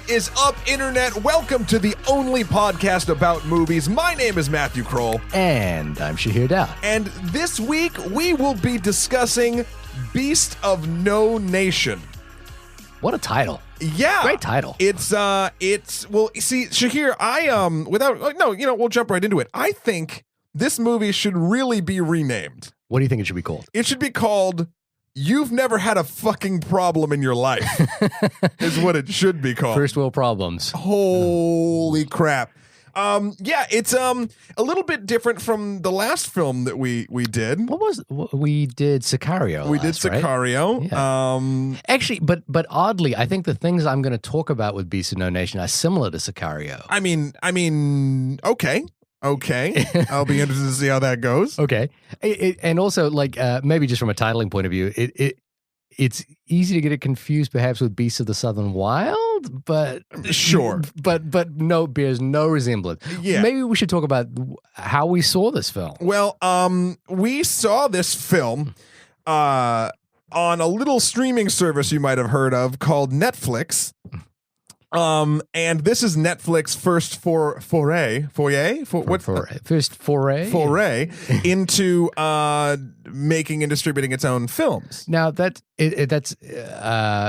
is up, Internet? Welcome to the only podcast about movies. My name is Matthew Kroll. And I'm Shahir Dow. And this week, we will be discussing Beast of No Nation. What a title. Yeah. Great title. Well, see, Shahir, we'll jump right into it. I think this movie should really be renamed. What do you think it should be called? It should be called You've Never Had a Fucking Problem in Your Life, is what it should be called. First world problems. Holy crap. It's a little bit different from the last film that we did. We did Sicario. We did Sicario. Right? Yeah. Actually, but oddly, I think the things I'm going to talk about with Beast of No Nation are similar to Sicario. I mean, okay. I'll be interested to see how that goes. Okay. And also, maybe just from a titling point of view, it's easy to get it confused perhaps with Beasts of the Southern Wild, but sure. But no, bears no resemblance. Yeah. Maybe we should talk about how we saw this film. Well, we saw this film on a little streaming service you might have heard of called Netflix. And this is Netflix's first foray into making and distributing its own films. Now that's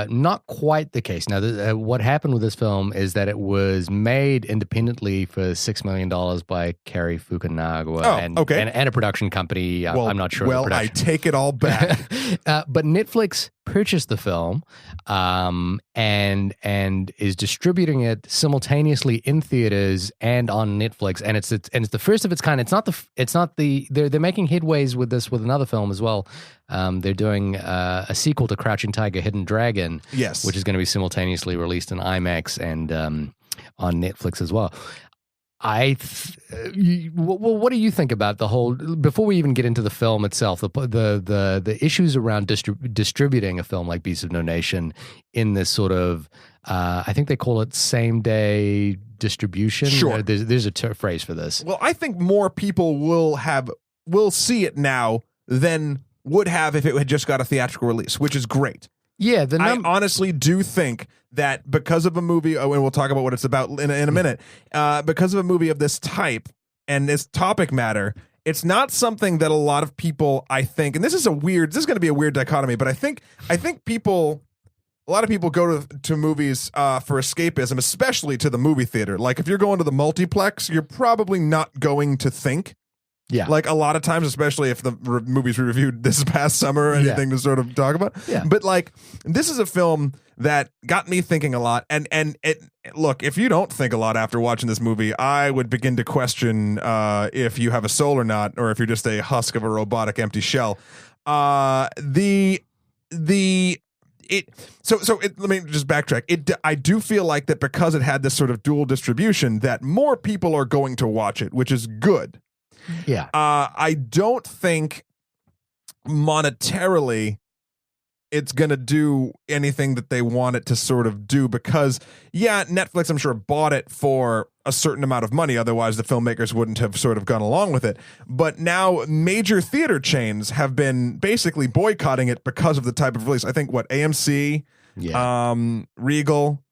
not quite the case. Now, what happened with this film is that it was made independently for $6 million by Cary Fukunaga and a production company. I'm not sure. Well, I take it all back. But Netflix purchased the film and is distributing it simultaneously in theaters and on Netflix, and it's the first of its kind. They're making headways with this with another film as well. They're doing a sequel to Crouching Tiger, Hidden Dragon, yes, which is going to be simultaneously released in IMAX and on Netflix as well. What do you think about the whole? Before we even get into the film itself, the issues around distributing a film like Beasts of No Nation in this sort of, I think they call it same day distribution. Sure, there's a phrase for this. Well, I think more people will see it now than would have if it had just got a theatrical release, which is great. Yeah, I honestly do think that because of a movie, and we'll talk about what it's about in a minute, because of a movie of this type and this topic matter, it's not something that a lot of people, I think, and this is going to be a weird dichotomy, but I think a lot of people go to movies for escapism, especially to the movie theater. Like if you're going to the multiplex, you're probably not going to think. Yeah. Like a lot of times, especially if the movies we reviewed this past summer or anything to sort of talk about. Yeah. But like, this is a film that got me thinking a lot. And look, if you don't think a lot after watching this movie, I would begin to question if you have a soul or not, or if you're just a husk of a robotic empty shell. Let me just backtrack. I do feel like that because it had this sort of dual distribution, that more people are going to watch it, which is good. Yeah. I don't think monetarily it's going to do anything that they want it to sort of do because, Netflix, I'm sure, bought it for a certain amount of money. Otherwise, the filmmakers wouldn't have sort of gone along with it. But now major theater chains have been basically boycotting it because of the type of release. I think, AMC, Regal,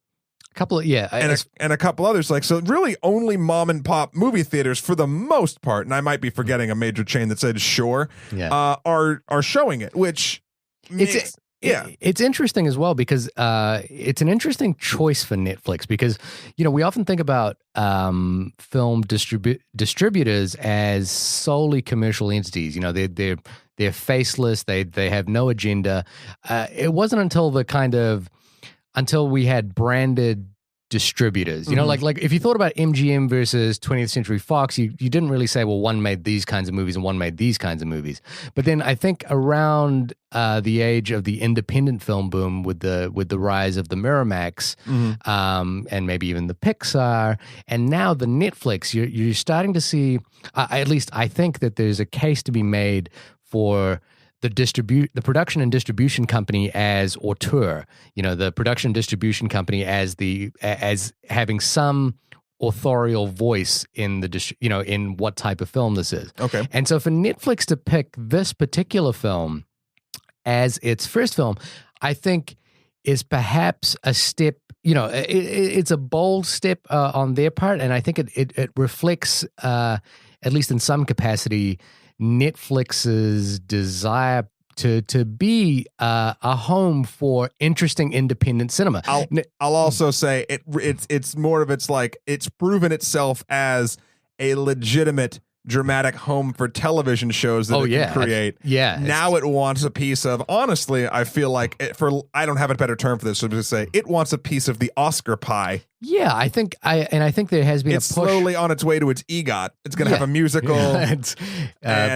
and a couple others, so really only mom and pop movie theaters for the most part, and I might be forgetting a major chain that said Shore, are showing it, which it's interesting as well because it's an interesting choice for Netflix because we often think about film distributors as solely commercial entities. They're faceless. They have no agenda. It wasn't until we had branded distributors, like if you thought about MGM versus 20th Century Fox, you didn't really say, well, one made these kinds of movies and one made these kinds of movies. But then I think around the age of the independent film boom with the rise of the Miramax, and maybe even the Pixar, and now the Netflix, you're starting to see, at least I think that there's a case to be made for the production and distribution company as auteur, the production and distribution company as having some authorial voice in in what type of film this is. Okay. And so for Netflix to pick this particular film as its first film, I think is perhaps a step. It's a bold step on their part, and I think it reflects, at least in some capacity, Netflix's desire to be a home for interesting independent cinema. I'll also say it's more of it's proven itself as a legitimate dramatic home for television shows that it can create. Now it wants a piece of, honestly, I feel like I don't have a better term for this, so to say it wants a piece of the Oscar pie. Yeah, I think there has been it's a push. Slowly on its way to its EGOT. It's going to have a musical and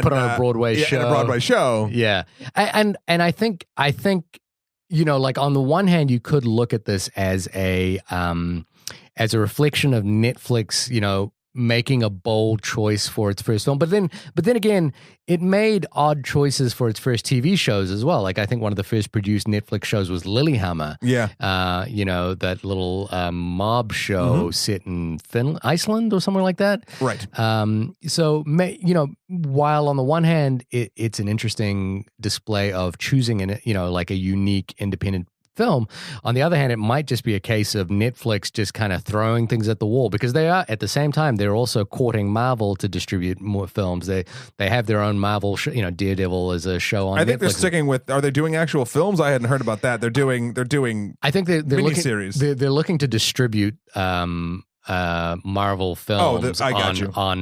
put on a Broadway show. And a Broadway show. Yeah. And I think like on the one hand you could look at this as a reflection of Netflix, making a bold choice for its first film, but then again, it made odd choices for its first TV shows as well. Like I think one of the first produced Netflix shows was Lilyhammer. Yeah, that little mob show set in Iceland or somewhere like that. Right. So while on the one hand it's an interesting display of choosing like a unique independent film, on the other hand, it might just be a case of Netflix just kind of throwing things at the wall, because they are, at the same time, they're also courting Marvel to distribute more films. They have their own Marvel show, Daredevil is a show on Netflix. I think they're sticking with, are they doing actual films? I hadn't heard about that. They're doing I think they're miniseries. They're looking to distribute Marvel films on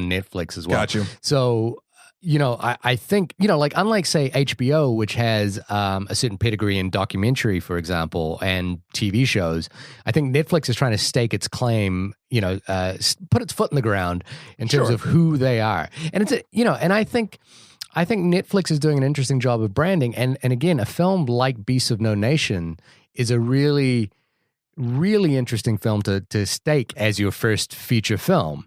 Netflix as well. Got you. So I think, like unlike say HBO, which has a certain pedigree in documentary, for example, and TV shows, I think Netflix is trying to stake its claim, put its foot in the ground in terms of who they are. And and I think Netflix is doing an interesting job of branding. And again, a film like Beasts of No Nation is a really, really interesting film to stake as your first feature film.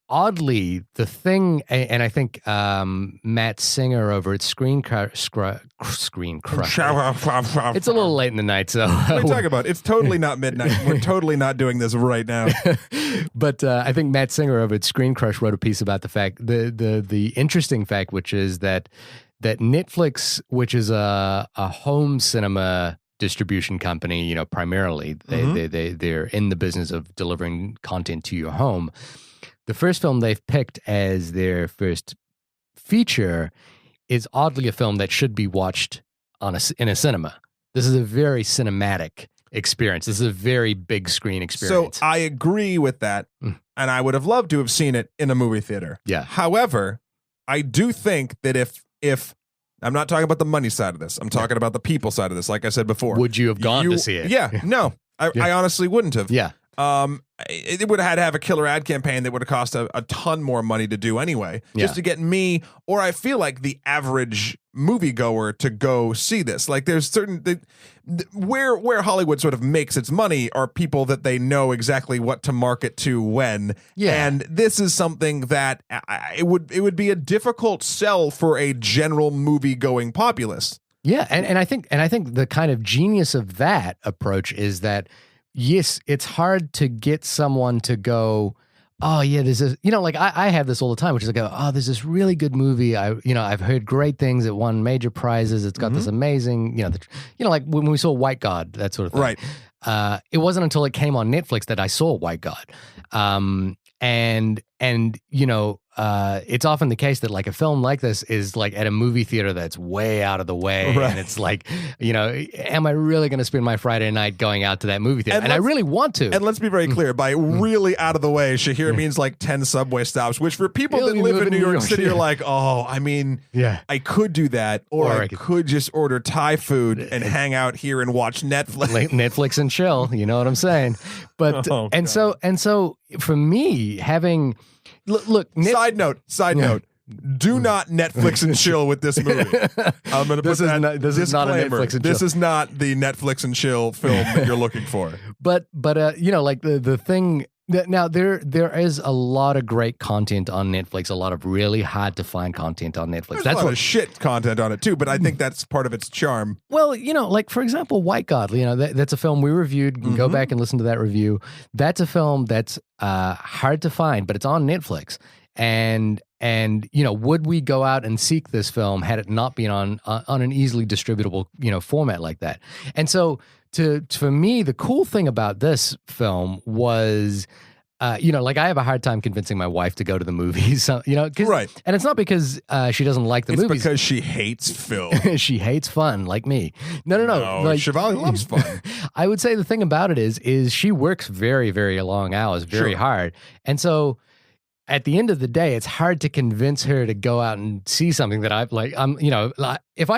Oddly, the thing, and I think Matt Singer over at Screen Crush. It's a little late in the night, so what are you talking about? It's totally not midnight. We're totally not doing this right now. But I think Matt Singer over at Screen Crush wrote a piece about the fact, the interesting fact, which is that Netflix, which is a home cinema distribution company, primarily they're in the business of delivering content to your home. The first film they've picked as their first feature is oddly a film that should be watched in a cinema. This is a very cinematic experience. This is a very big screen experience. So I agree with that, and I would have loved to have seen it in a movie theater. Yeah. However, I do think that if I'm not talking about the money side of this, I'm talking about the people side of this. Like I said before, would you have gone to see it? Yeah, no, I honestly wouldn't have. Yeah. It would have had to have a killer ad campaign that would have cost a ton more money to do anyway, just to get me, or I feel like the average moviegoer to go see this. Like there's certain where Hollywood sort of makes its money are people that they know exactly what to market to when. Yeah. And this is something that it would be a difficult sell for a general movie going populace. Yeah, and I think the kind of genius of that approach is that, yes, it's hard to get someone to go, oh yeah, there's this, like I have this all the time, which is like, oh, there's this really good movie. I've heard great things. It won major prizes. It's got this amazing, like when we saw White God, that sort of thing. Right. It wasn't until it came on Netflix that I saw White God. And it's often the case that like a film like this is like at a movie theater that's way out of the way. Right. And it's like, am I really going to spend my Friday night going out to that movie theater? And I really want to. And let's be very clear, by really out of the way, Shahir means like 10 subway stops, which for people that live in New York City are like, oh, I mean, I could do that, or I could just order Thai food and hang out here and watch Netflix. Netflix and chill, you know what I'm saying? But so for me, having look. Side note. Do not Netflix and chill with this movie. I'm going to put that. This is not a Netflix and chill. This is not the Netflix and chill film that you're looking for. But like the thing. Now there is a lot of great content on Netflix, a lot of really hard to find content on Netflix. There's a lot of shit content on it too, but I think that's part of its charm. Well, like for example, White God, that's a film we reviewed. You can go back and listen to that review. That's a film that's hard to find, but it's on Netflix. And would we go out and seek this film had it not been on an easily distributable, format like that? And so for me, the cool thing about this film was, I have a hard time convincing my wife to go to the movies, Right. And it's not because she doesn't like the movies. It's because she hates film. She hates fun, like me. No. Chevalier loves fun. I would say the thing about it is she works very, very long hours, very hard. And so at the end of the day, it's hard to convince her to go out and see something that if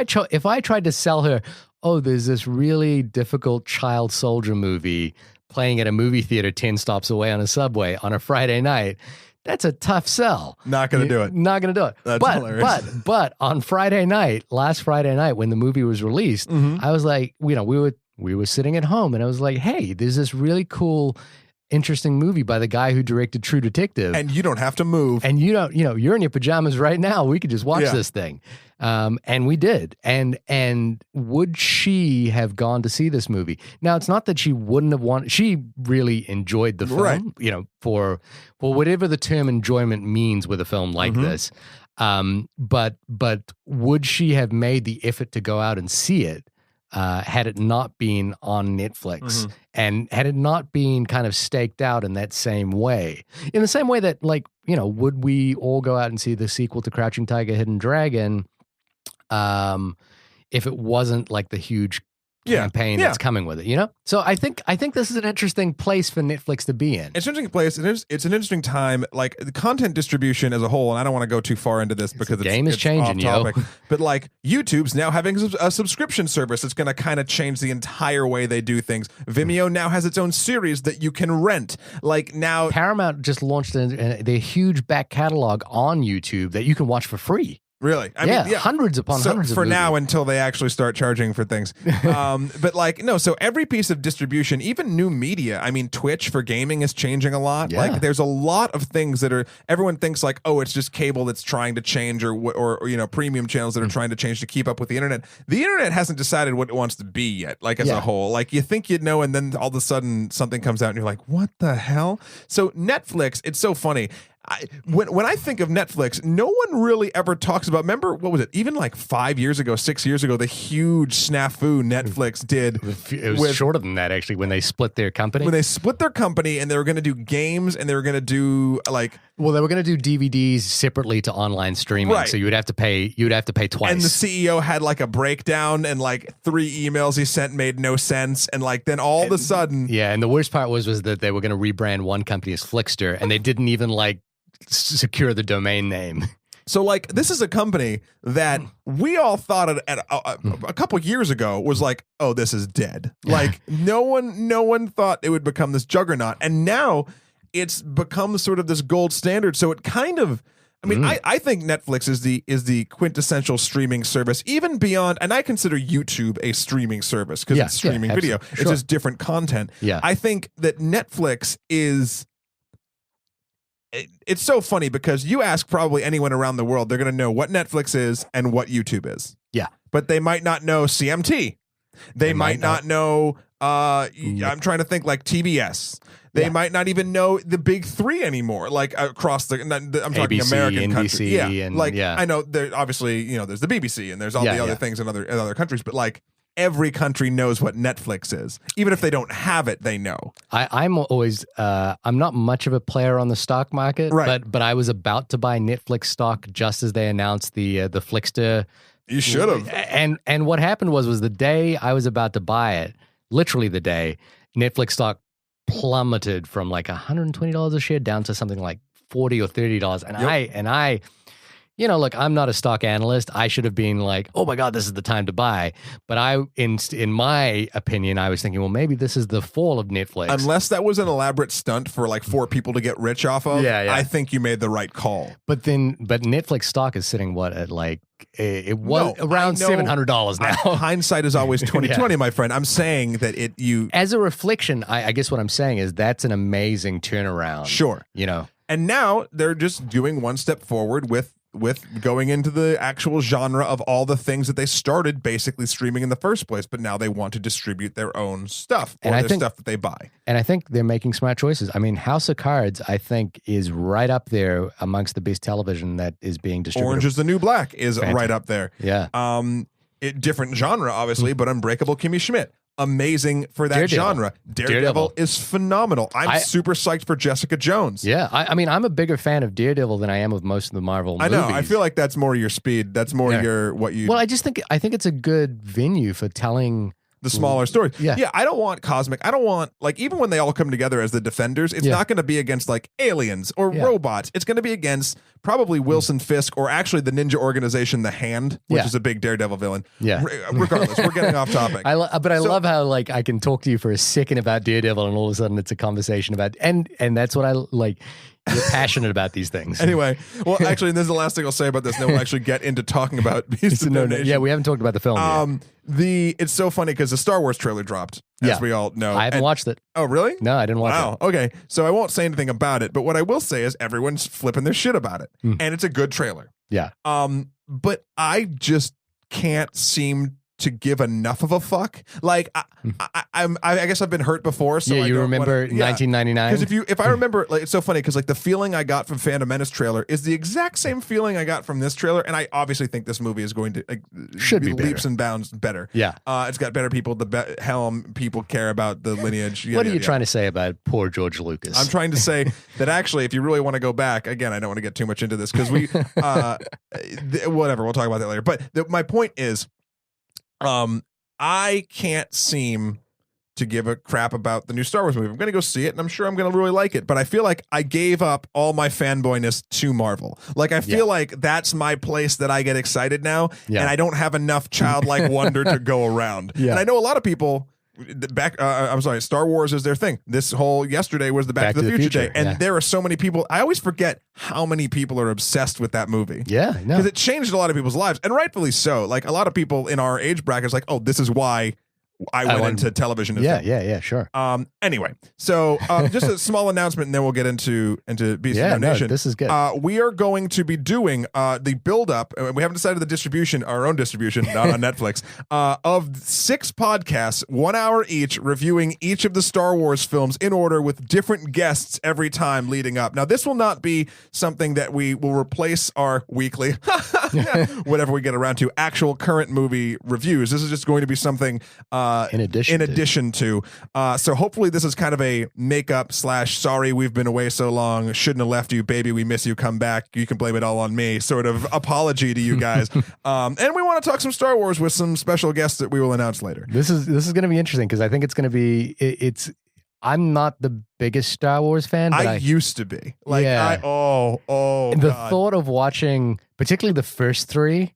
I tried to sell her, oh, there's this really difficult child soldier movie playing at a movie theater 10 stops away on a subway on a Friday night, that's a tough sell. Not going to do it. Not going to do it. That's hilarious. But on last Friday night, when the movie was released, I was like, we were sitting at home and I was like, hey, there's this really cool, interesting movie by the guy who directed True Detective. And you don't have to move. And you don't, you're in your pajamas right now. We could just watch this thing. And we did. And would she have gone to see this movie? Now, it's not that she wouldn't have wanted, she really enjoyed the film, for whatever the term enjoyment means with a film like this. But would she have made the effort to go out and see it? Had it not been on Netflix and had it not been kind of staked out in that same way, in the same way that, would we all go out and see the sequel to Crouching Tiger, Hidden Dragon if it wasn't like the huge campaign that's coming with it, So I think this is an interesting place for Netflix to be in. It's an interesting place. It's an interesting time, like the content distribution as a whole, and I don't want to go too far into this because the game is changing, off topic, but like YouTube's now having a subscription service that's going to kind of change the entire way they do things. Vimeo now has its own series that you can rent. Like now Paramount just launched their huge back catalog on YouTube that you can watch for free. Really? I mean, hundreds upon hundreds of for movies. now until they actually start charging for things. But so every piece of distribution, even new media, I mean, Twitch for gaming is changing a lot. Yeah. Like there's a lot of things that everyone thinks like, oh, it's just cable that's trying to change or premium channels that are trying to change to keep up with the internet. The internet hasn't decided what it wants to be yet, like as a whole. Like you think you'd know, and then all of a sudden something comes out and you're like, what the hell? So Netflix, it's so funny. When I think of Netflix, no one really ever talks about, remember, what was it, even like 5 years ago, 6 years ago, the huge snafu Netflix did. It was shorter than that, actually, when they split their company. When they split their company and they were going to do games and they were going to do like... Well, they were going to do DVDs separately to online streaming, so you would have to pay twice. And the CEO had like a breakdown and like 3 emails he sent made no sense, and like then all of a sudden... Yeah, and the worst part was that they were going to rebrand one company as Flickster, and they didn't even like secure the domain name. So like this is a company that we all thought at a couple years ago was like, oh, this is dead. Like no one thought it would become this juggernaut, and now it's become sort of this gold standard. So it kind of, I mean, I think Netflix is the quintessential streaming service, even beyond, and I consider YouTube a streaming service because it's streaming video. It's just different content. Yeah, I think that Netflix is. It's so funny because you ask probably anyone around the world, they're going to know what Netflix is and what YouTube is. Yeah. But they might not know CMT. They might not know, I'm trying to think, like TBS. They might not even know the big three anymore, like across the, I'm talking ABC, American NBC, countries. Yeah. And, like, I know there obviously, there's the BBC and there's all the other things in other countries, but like, every country knows what Netflix is. Even if they don't have it, they know. I'm always, I'm not much of a player on the stock market, right. but I was about to buy Netflix stock just as they announced the Flickster. You should have. And what happened was the day I was about to buy it, literally the day, Netflix stock plummeted from like $120 a share down to something like $40 or $30. And I look, I'm not a stock analyst. I should have been like, oh my God, this is the time to buy. But in my opinion, I was thinking, well, maybe this is the fall of Netflix. Unless that was an elaborate stunt for like 4 people to get rich off of, I think you made the right call. But Netflix stock is sitting at like, it was around $700 now. Hindsight is always 20/20, my friend. I'm saying that as a reflection, I guess what I'm saying is that's an amazing turnaround. Sure. And now they're just doing one step forward with with going into the actual genre of all the things that they started basically streaming in the first place, but now they want to distribute their own stuff or their stuff that they buy. And I think they're making smart choices. I mean, House of Cards, I think, is right up there amongst the best television that is being distributed. Orange is the New Black is right up there. Yeah. Different genre, obviously, but Unbreakable Kimmy Schmidt. Amazing for that genre. Daredevil is phenomenal. I'm super psyched for Jessica Jones. Yeah, I mean, I'm a bigger fan of Daredevil than I am of most of the Marvel movies. I know. I feel like that's more your speed. That's more what you. Well, I think it's a good venue for telling the smaller stories. Yeah. I don't want cosmic. I don't want, like, even when they all come together as the Defenders, it's not going to be against like aliens or robots. It's going to be against probably Wilson Fisk or actually the ninja organization, The Hand, which is a big Daredevil villain. Yeah. Regardless, we're getting off topic. I love how like I can talk to you for a second about Daredevil and all of a sudden it's a conversation about and that's what I like. You're passionate about these things. Anyway, well, actually, this is the last thing I'll say about this, and then we'll actually get into talking about Beast of No Nation. Yeah, we haven't talked about the film yet. It's so funny because the Star Wars trailer dropped, as we all know. I haven't watched it. Oh, really? No, I didn't watch it. Wow. Okay. So I won't say anything about it, but what I will say is everyone's flipping their shit about it, and it's a good trailer. Yeah. But I just can't seem to give enough of a fuck. Like I guess I've been hurt before. So you remember 1999? Because if I remember, like, it's so funny because like the feeling I got from Phantom Menace trailer is the exact same feeling I got from this trailer, and I obviously think this movie is going to should be leaps and bounds better. Yeah, it's got better people. The helm people care about the lineage. What are you trying to say about poor George Lucas? I'm trying to say that actually, if you really want to go back, again, I don't want to get too much into this because we whatever, we'll talk about that later. But my point is. I can't seem to give a crap about the new Star Wars movie. I'm going to go see it, and I'm sure I'm going to really like it. But I feel like I gave up all my fanboyness to Marvel. Like, I feel like that's my place that I get excited now, and I don't have enough childlike wonder to go around. And I know a lot of people... Star Wars is their thing. This whole yesterday was the Back to the Future day, and there are so many people. I always forget how many people are obsessed with that movie. Yeah, because it changed a lot of people's lives, and rightfully so. Like a lot of people in our age bracket is like, oh, this is why I went into television. Yeah, sure. Anyway, so just a small announcement, and then we'll get into Beast of No Nation. This is good. We are going to be doing the build up. We haven't decided the distribution, our own distribution, not on Netflix, of 6 podcasts, 1 hour each, reviewing each of the Star Wars films in order with different guests every time leading up. Now, this will not be something that we will replace our weekly, whatever we get around to, actual current movie reviews. This is just going to be something. In addition to, so hopefully this is kind of a makeup / sorry we've been away so long, shouldn't have left you, baby, we miss you, come back, you can blame it all on me sort of apology to you guys. And we want to talk some Star Wars with some special guests that we will announce later. This is going to be interesting because I think it's going to be I'm not the biggest Star Wars fan, but I used to be. Like, the God. thought of watching particularly the first 3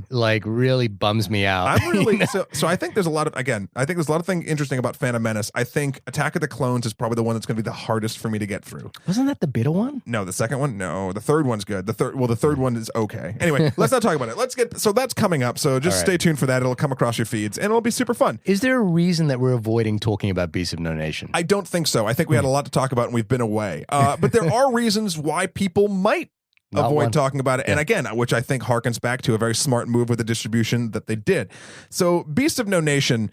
like really bums me out. I'm really so I think there's a lot of things interesting about Phantom Menace. I think Attack of the Clones is probably the one that's going to be the hardest for me to get through. Wasn't that the bitter one? No, the second one? No, the third one's good. The third one is okay. Anyway, let's not talk about it. So that's coming up. So just stay tuned for that. It'll come across your feeds and it'll be super fun. Is there a reason that we're avoiding talking about Beast of No Nation? I don't think so. I think we had a lot to talk about and we've been away. But there are reasons why people might avoid talking about it. And again, which I think harkens back to a very smart move with the distribution that they did. So Beast of No Nation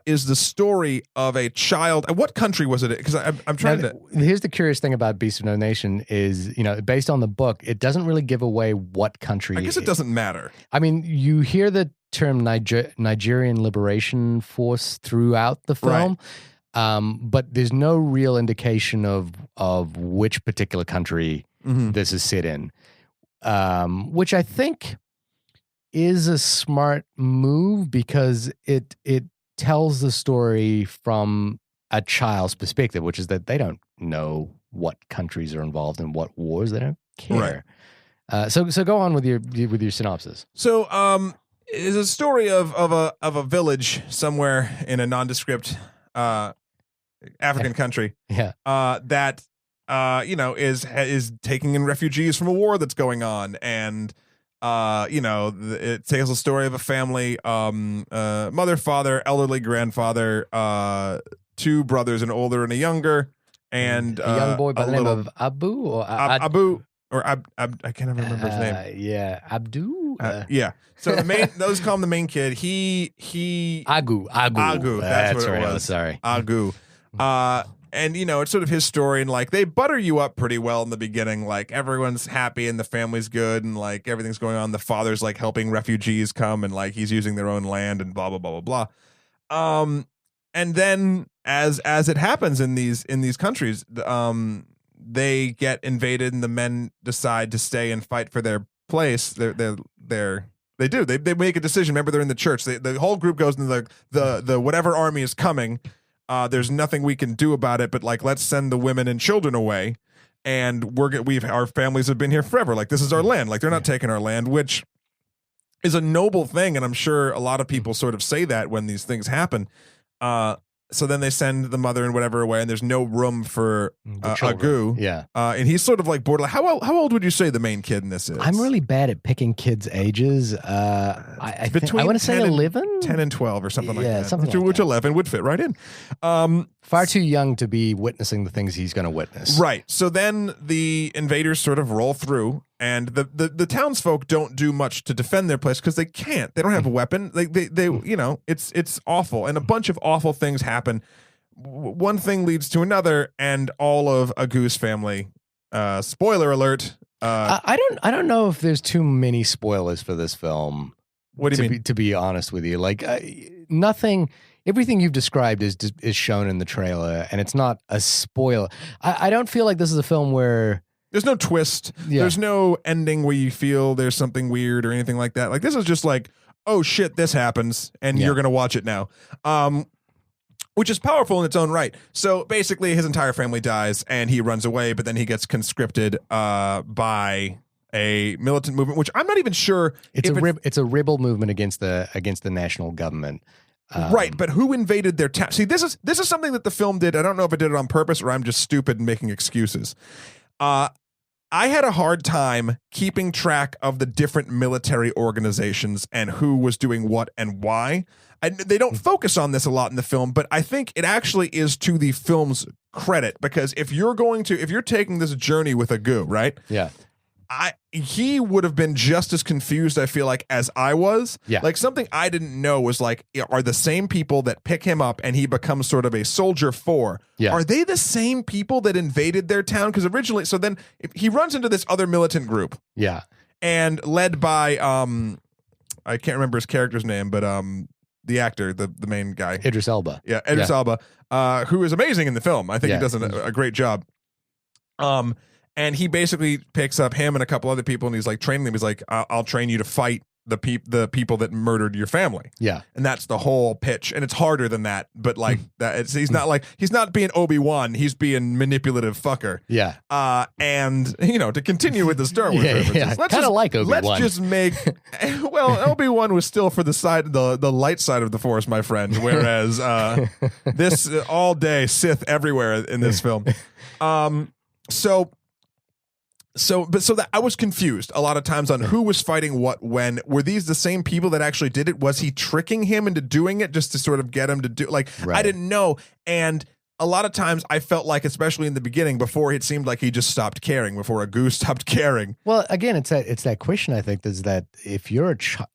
is the story of a child. What country was it? Because I'm trying to... Here's the curious thing about Beast of No Nation is, based on the book, it doesn't really give away what country. I guess it doesn't matter. I mean, you hear the term Nigerian Liberation Force throughout the film. But there's no real indication of which particular country this is set in, which I think is a smart move because it tells the story from a child's perspective, which is that they don't know what countries are involved in what wars. They don't care. Right. So go on with your synopsis. So it's a story of a village somewhere in a nondescript African country. That is taking in refugees from a war that's going on, and it tells the story of a family, mother, father, elderly grandfather, 2 brothers, an older and a younger, and a young boy by the name of Abu or Abu. or I can't even remember his name. Yeah, Abdu. Yeah. So those call him the main kid. He Agu. That's what it was. Sorry. Agu. And it's sort of his story, and like they butter you up pretty well in the beginning. Like everyone's happy and the family's good and like everything's going on. The father's like helping refugees come and like he's using their own land and blah blah blah blah blah. And then as it happens in these countries, they get invaded and the men decide to stay and fight for their place. They make a decision. Remember, they're in the church. The whole group goes into the whatever army is coming. There's nothing we can do about it, but like let's send the women and children away, and our families have been here forever. Like this is our land. Like they're not taking our land, which is a noble thing, and I'm sure a lot of people sort of say that when these things happen. So then they send the mother and whatever away, and there's no room for Agu. Yeah. And he's sort of like borderline. How old would you say the main kid in this is? I'm really bad at picking kids' ages. I want to say 11? 10 and 12 or something like that. Something which like 11 would fit right in. Far too young to be witnessing the things he's going to witness. Right. So then the invaders sort of roll through, and the townsfolk don't do much to defend their place because they can't. They don't have a weapon. They it's awful, and a bunch of awful things happen. One thing leads to another, and all of Agu's family. Spoiler alert. I don't know if there's too many spoilers for this film. What do you mean? To be honest with you, like nothing. Everything you've described is shown in the trailer, and it's not a spoiler. I don't feel like this is a film where there's no twist. Yeah. There's no ending where you feel there's something weird or anything like that. Like this is just like, oh shit, this happens, and you're gonna watch it now. Which is powerful in its own right. So basically, his entire family dies, and he runs away. But then he gets conscripted by a militant movement, which I'm not even sure. It's a rebel movement against the national government. Right, but who invaded their town? See, this is something that the film did. I don't know if it did it on purpose or I'm just stupid and making excuses. I had a hard time keeping track of the different military organizations and who was doing what and why. They don't focus on this a lot in the film, but I think it actually is to the film's credit, because if you're taking this journey with Agu, right? Yeah. He would have been just as confused, I feel like, as I was. Yeah. Like something I didn't know was like, are the same people that pick him up and he becomes sort of a soldier for, are they the same people that invaded their town? Because originally, so then he runs into this other militant group. Yeah. And led by, I can't remember his character's name, but the actor, the main guy. Idris Elba. Yeah, Idris Elba, who is amazing in the film. I think he does a great job. And he basically picks up him and a couple other people, and he's like training them. He's like, I'll train you to fight the people that murdered your family. Yeah. And that's the whole pitch. And it's harder than that, but like he's not being Obi-Wan, he's being manipulative fucker. Yeah. And to continue with the Star Wars references. Kind of like Obi-Wan. Let's just make Obi-Wan was still for the light side of the Force, my friend, whereas this all day Sith everywhere in this film. So that I was confused a lot of times on who was fighting what when. Were these the same people that actually did it? Was he tricking him into doing it just to sort of get him to do I didn't know. And a lot of times I felt like, especially in the beginning, before it seemed like he just stopped caring, before Agu stopped caring. Well, again, it's that question, I think, is that if you're a child,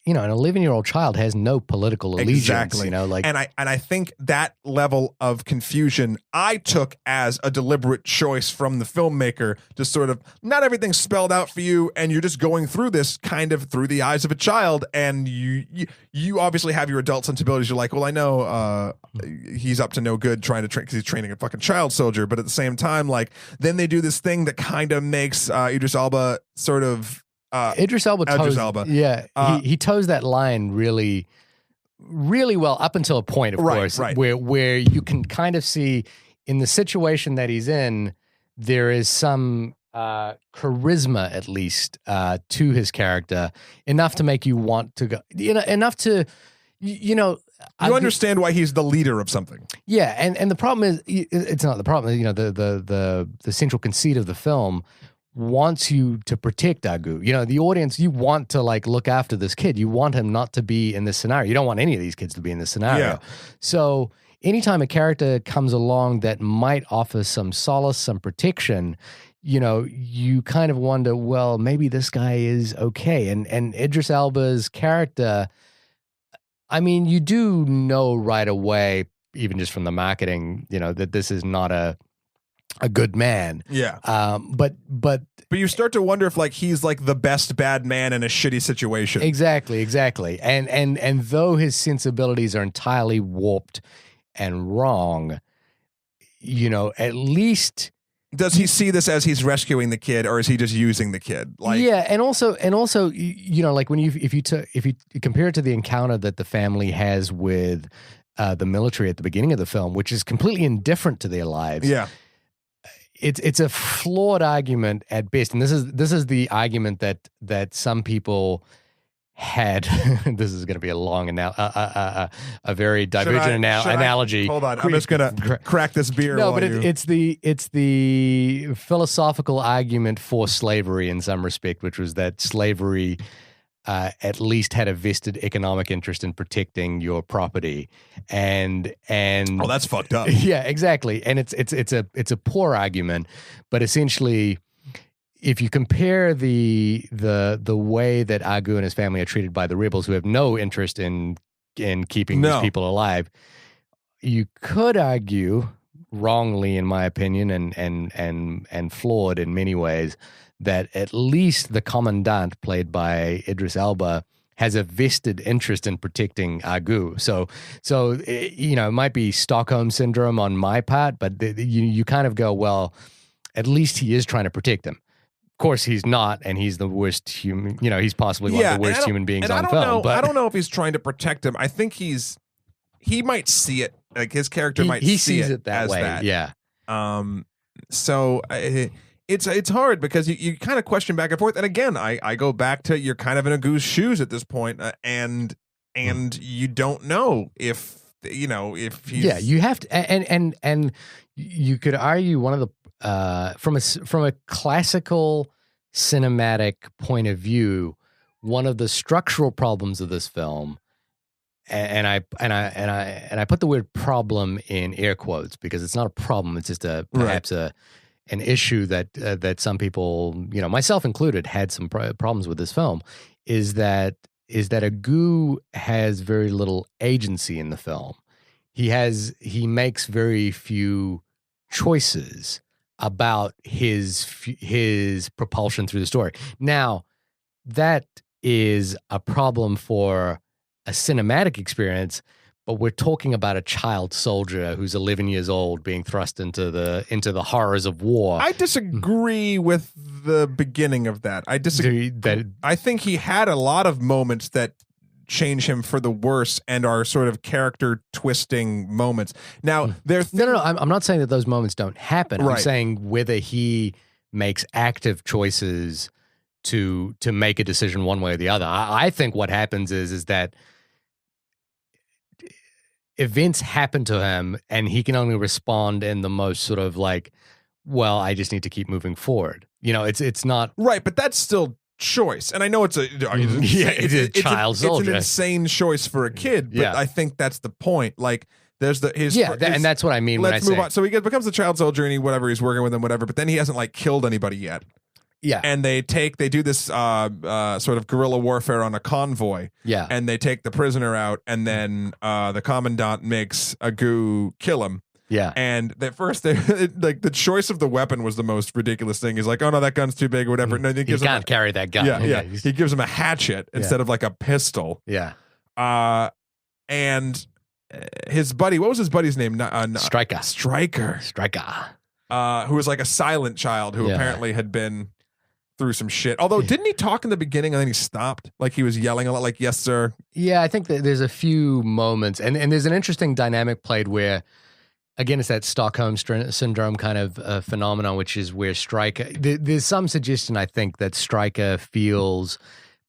an 11-year-old child has no political allegiance. Exactly. And I think that level of confusion I took as a deliberate choice from the filmmaker to sort of not everything's spelled out for you, and you're just going through this kind of through the eyes of a child, and you obviously have your adult sensibilities. You're like, well, I know he's up to no good trying to train because he's training a fucking child soldier, but at the same time, like then they do this thing that kind of makes Idris Elba sort of. Idris Elba. Yeah, he toes that line really, really well up until a point, of course, where you can kind of see in the situation that he's in, there is some charisma, at least, to his character, enough to make you want to go, enough to, you understand why he's the leader of something. Yeah, and the problem is, it's not the problem. The central conceit of the film wants you to protect Agu. The audience, you want to look after this kid. You want him not to be in this scenario. You don't want any of these kids to be in this scenario. Yeah. So anytime a character comes along that might offer some solace, some protection, you kind of wonder, well, maybe this guy is okay. And Idris Elba's character, I mean, you do know right away, even just from the marketing, that this is not a good man. Yeah. But you start to wonder if he's the best bad man in a shitty situation. Exactly. And though his sensibilities are entirely warped and wrong, at least does he see this as he's rescuing the kid, or is he just using the kid? Yeah, and also, when if you compare it to the encounter that the family has with the military at the beginning of the film, which is completely indifferent to their lives. Yeah. It's a flawed argument at best, and this is the argument that some people had. This is going to be a long a very divergent analogy. Hold on, I'm just going to crack this beer. No, but it's the philosophical argument for slavery in some respect, which was that slavery at least had a vested economic interest in protecting your property, and that's fucked up. Yeah, exactly. And it's a poor argument, but essentially, if you compare the way that Agu and his family are treated by the rebels, who have no interest in keeping these people alive, you could argue, wrongly in my opinion, and flawed in many ways, that at least the commandant, played by Idris Elba, has a vested interest in protecting Agu. So it might be Stockholm syndrome on my part, but you kind of go, well, at least he is trying to protect him. Of course, he's not, and he's the worst human. He's possibly one of the worst human beings on film. But I don't know if he's trying to protect him. I think he might see it, his character might he see sees it that way. That. Yeah. So it's hard because you kind of question back and forth. And again, I go back to, you're kind of in Agu's shoes at this point, and you don't know if he's... Yeah, you have to, and you could argue one of the from a classical cinematic point of view, one of the structural problems of this film, and I put the word problem in air quotes because it's not a problem, it's just perhaps an issue that some people, myself included, had some problems with this film, is that Agu has very little agency in the film. He makes very few choices about his propulsion through the story. Now, that is a problem for a cinematic experience, but we're talking about a child soldier who's 11 years old being thrust into the horrors of war. I disagree with the beginning of that. I disagree. I think he had a lot of moments that change him for the worse and are sort of character twisting moments. Now, no. I'm not saying that those moments don't happen. Right. I'm saying whether he makes active choices to make a decision one way or the other. I think what happens is that events happen to him and he can only respond in the most sort of well, I just need to keep moving forward. It's not right, but that's still choice. And I know it's a child soldier. It's an insane choice for a kid, but I think that's the point. There's and that's what I mean when I say. Let's move on. So he becomes a child soldier and he's working with them, whatever, but then he hasn't killed anybody yet. Yeah. And they do this sort of guerrilla warfare on a convoy. Yeah. And they take the prisoner out, and then the commandant makes Agu kill him. Yeah. And at first, the choice of the weapon was the most ridiculous thing. He's like, oh no, that gun's too big or whatever. No, he can't carry that gun. Yeah. He gives him a hatchet instead of a pistol. Yeah. And his buddy, what was his buddy's name? Stryker. Who was a silent child who apparently had been through some shit. Although, didn't he talk in the beginning and then he stopped? He was yelling a lot, yes, sir. Yeah, I think that there's a few moments, and there's an interesting dynamic played where, again, it's that Stockholm syndrome kind of phenomenon, which is where Stryker, there's some suggestion, I think, that Stryker feels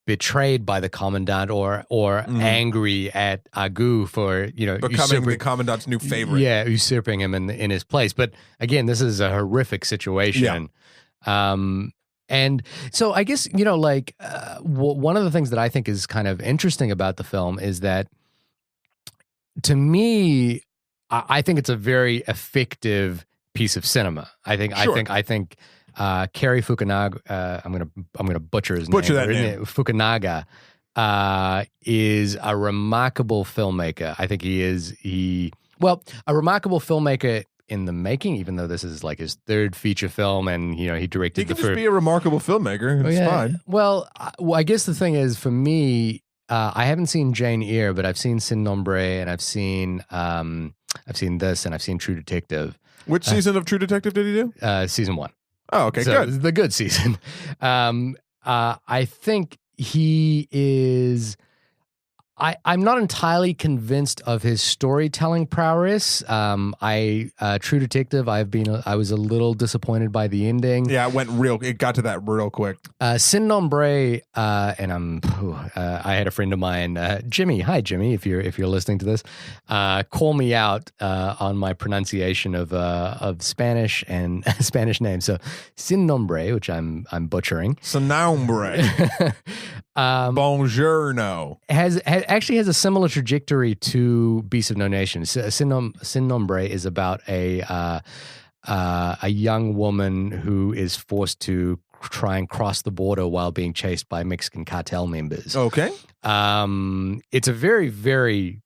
betrayed by the commandant or angry at Agu for, becoming the commandant's new favorite. Yeah, usurping him in his place. But again, this is a horrific situation. Yeah. And so I guess, one of the things that I think is kind of interesting about the film is that, to me, I think it's a very effective piece of cinema. I think Kerry Fukunaga. I'm gonna butcher his Butcher name. that name. Fukunaga is a remarkable filmmaker. I think he is. A remarkable filmmaker in the making, even though this is like his third feature film, and he directed. He can just be a remarkable filmmaker. It's fine. Well, I guess the thing is, for me, I haven't seen Jane Eyre, but I've seen Sin Nombre, and I've seen this, and I've seen True Detective. Which season of True Detective did he do? Season 1. Oh, okay, so good. The good season. I think he is. I'm not entirely convinced of his storytelling prowess. True Detective, I was a little disappointed by the ending. Yeah, it got to that real quick. Sin Nombre, and I had a friend of mine, Jimmy. Hi, Jimmy, if you're listening to this, call me out on my pronunciation of Spanish and Spanish names. So Sin Nombre, which I'm butchering. Sin Nombre. Buongiorno. Actually has a similar trajectory to Beast of No Nation. Sin Nombre is about a young woman who is forced to try and cross the border while being chased by Mexican cartel members. Okay. It's a very, very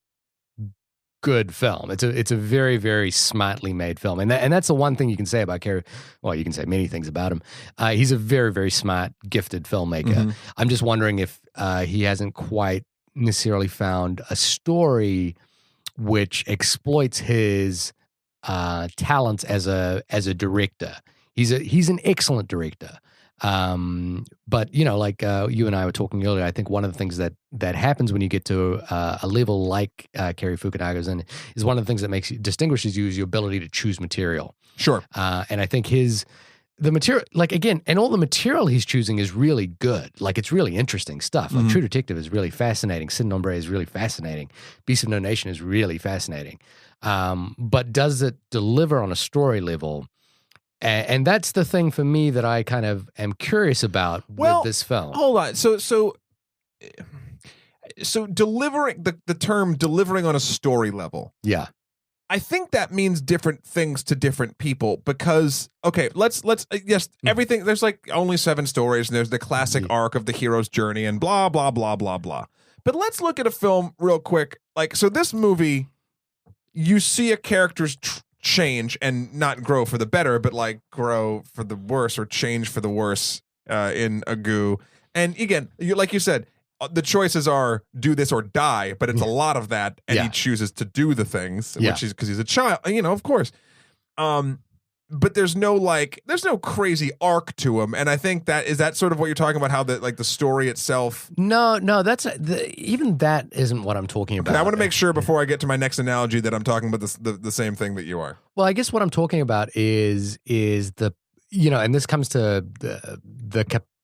good film. It's a very, very smartly made film, and that's the one thing you can say about Kerry. Well, you can say many things about him. He's a very, very smart, gifted filmmaker. Mm-hmm. I'm just wondering if he hasn't quite necessarily found a story which exploits his talents as a director. He's an excellent director. But like you and I were talking earlier, I think one of the things that happens when you get to a level like Kerry Fukunaga's is one of the things that distinguishes you is your ability to choose material. Sure. And I think the material, and all the material he's choosing is really good. Like, it's really interesting stuff. Like, True Detective is really fascinating. Sin Nombre is really fascinating. Beast of No Nation is really fascinating. But does it deliver on a story level? And that's the thing for me that I kind of am curious about with this film. Hold on. So delivering the term delivering on a story level. Yeah. I think that means different things to different people because, okay, let's everything, there's like only 7 stories and there's the classic arc of the hero's journey and blah, blah, blah, blah, blah. But let's look at a film real quick. Like, so this movie, you see a character's change and not grow for the better, but like grow for the worse or change for the worse in a goo. And again, like you said, the choices are do this or die, but it's a lot of that, and he chooses to do the things, which is because he's a child, of course. But there's no crazy arc to him, and I think that sort of what you're talking about, how the story itself. No, that's even that isn't what I'm talking about. Okay, I want to make sure before I get to my next analogy that I'm talking about the same thing that you are. Well, I guess what I'm talking about is the and this comes to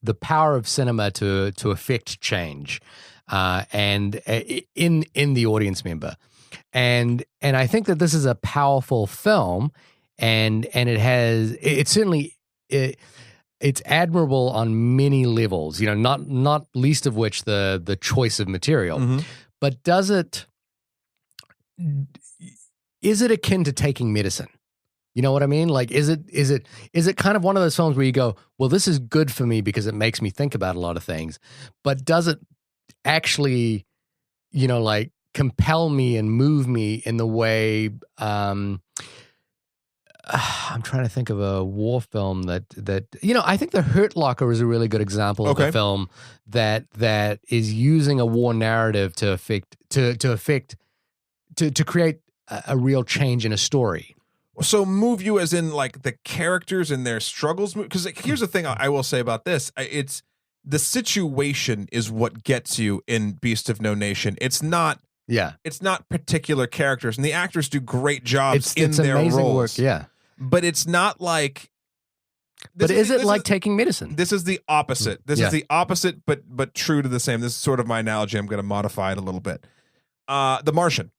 the power of cinema to affect change, and in the audience member, and I think that this is a powerful film, and it's admirable on many levels, not least of which the choice of material, but is it akin to taking medicine? You know what I mean? Like, is it kind of one of those films where you go, well, this is good for me because it makes me think about a lot of things, but does it actually, compel me and move me in the way, I'm trying to think of a war film that I think The Hurt Locker is a really good example of a film that is using a war narrative to create a real change in a story. So move you as in like the characters and their struggles? Because here's the thing I will say about this. It's the situation is what gets you in Beast of No Nation. It's not particular characters, and the actors do great jobs in their roles. Work, but it's not like. But is it like taking medicine? This is the opposite. This is the opposite, but true to the same. This is sort of my analogy. I'm going to modify it a little bit. The Martian.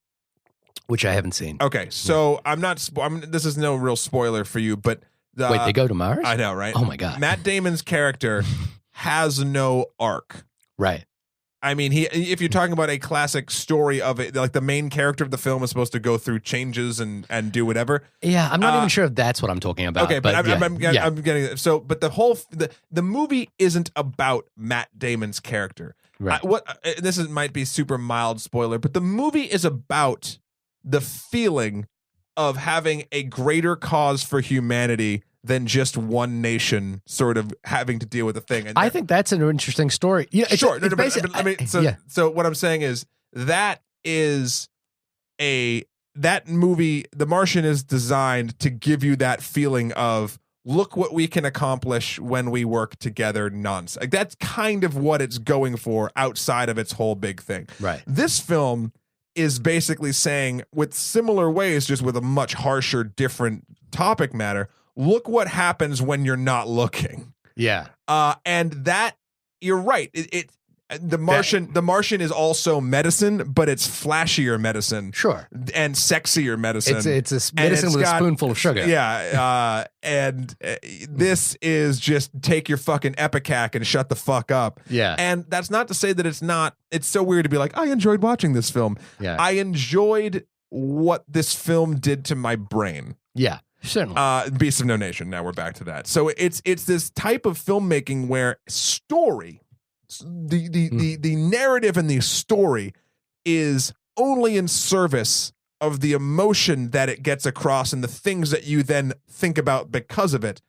Which I haven't seen. Okay, so this is no real spoiler for you, but wait, they go to Mars? I know, right? Oh my God. Matt Damon's character has no arc. Right. I mean, if you're talking about a classic story of it, like the main character of the film is supposed to go through changes and do whatever. Yeah, I'm not even sure if that's what I'm talking about. Okay, but I'm getting it. So, but the movie isn't about Matt Damon's character. Right. Might be super mild spoiler, but the movie is about the feeling of having a greater cause for humanity than just one nation sort of having to deal with a thing. And I think that's an interesting story. Yeah, sure. So what I'm saying is that movie, The Martian, is designed to give you that feeling of, look what we can accomplish when we work together nonsense. Like, that's kind of what it's going for outside of its whole big thing. Right. This film is basically saying, with similar ways, just with a much harsher, different topic matter, look what happens when you're not looking. Yeah. And that, you're right. The Martian is also medicine, but it's flashier medicine. Sure. And sexier medicine. It's a medicine with a spoonful of sugar. Yeah. And this is just take your fucking Epicac and shut the fuck up. Yeah. And that's not to say that it's so weird to be like, I enjoyed watching this film. Yeah. I enjoyed what this film did to my brain. Yeah. Certainly. Beasts of No Nation. Now we're back to that. So it's this type of filmmaking where story, the narrative and the story is only in service of the emotion that it gets across and the things that you then think about because of it,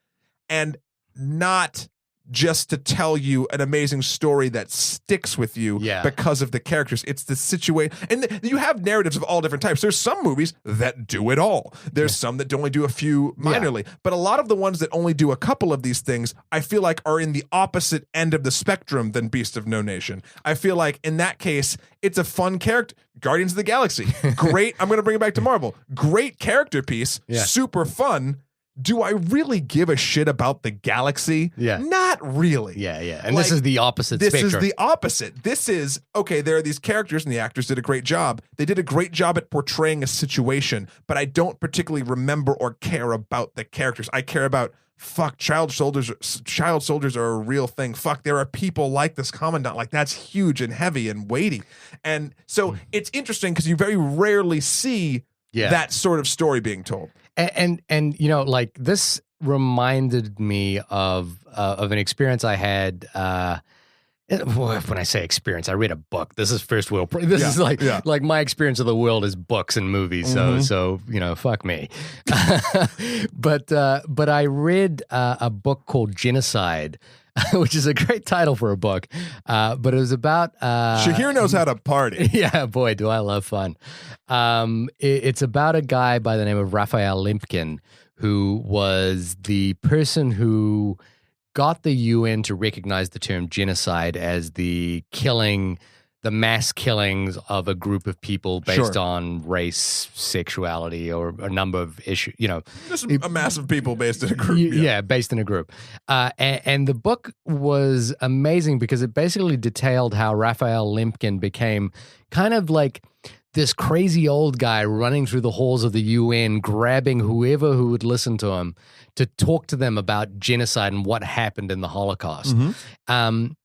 and not just to tell you an amazing story that sticks with you because of the characters. It's the situation. And you have narratives of all different types. There's some movies that do it all. There's some that only do a few minorly. But a lot of the ones that only do a couple of these things, I feel like are in the opposite end of the spectrum than Beast of No Nation. I feel like in that case, it's a fun character. Guardians of the Galaxy. Great. I'm going to bring it back to Marvel. Great character piece. Super fun. Do I really give a shit about the galaxy? Yeah. Not really. Yeah. And this is the opposite spectrum. This is the opposite. This is, okay, there are these characters and the actors did a great job. They did a great job at portraying a situation, but I don't particularly remember or care about the characters. I care about, fuck, child soldiers are a real thing. Fuck, there are people like this commandant. Like, that's huge and heavy and weighty. And so it's interesting because you very rarely see that sort of story being told. And you know, like, this reminded me of an experience I had. When I say experience, I read a book. This is first world. This is like my experience of the world is books and movies. So you know, fuck me. But I read a book called Genocide, which is a great title for a book. But it was about Shahir knows how to party. Yeah, boy, do I love fun. It's about a guy by the name of Raphael Lemkin, who was the person who got the UN to recognize the term genocide as the mass killings of a group of people based on race, sexuality, or a number of issues, you know. Just a mass of people based in a group. Yeah, based in a group. And the book was amazing because it basically detailed how Raphael Lemkin became kind of like this crazy old guy running through the halls of the UN, grabbing whoever who would listen to him to talk to them about genocide and what happened in the Holocaust. And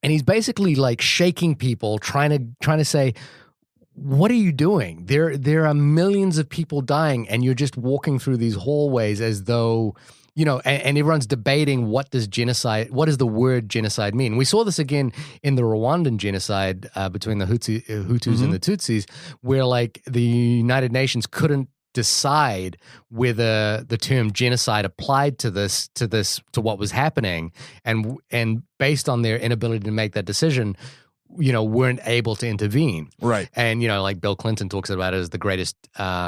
he's basically like shaking people, trying to say, what are you doing? There are millions of people dying, and you're just walking through these hallways as though, you know, and everyone's debating what does the word genocide mean? We saw this again in the Rwandan genocide between the Hutus and the Tutsis, where like the United Nations couldn't decide whether the term genocide applied to what was happening, and based on their inability to make that decision, you know, weren't able to intervene. Right. And, you know, like Bill Clinton talks about it as the greatest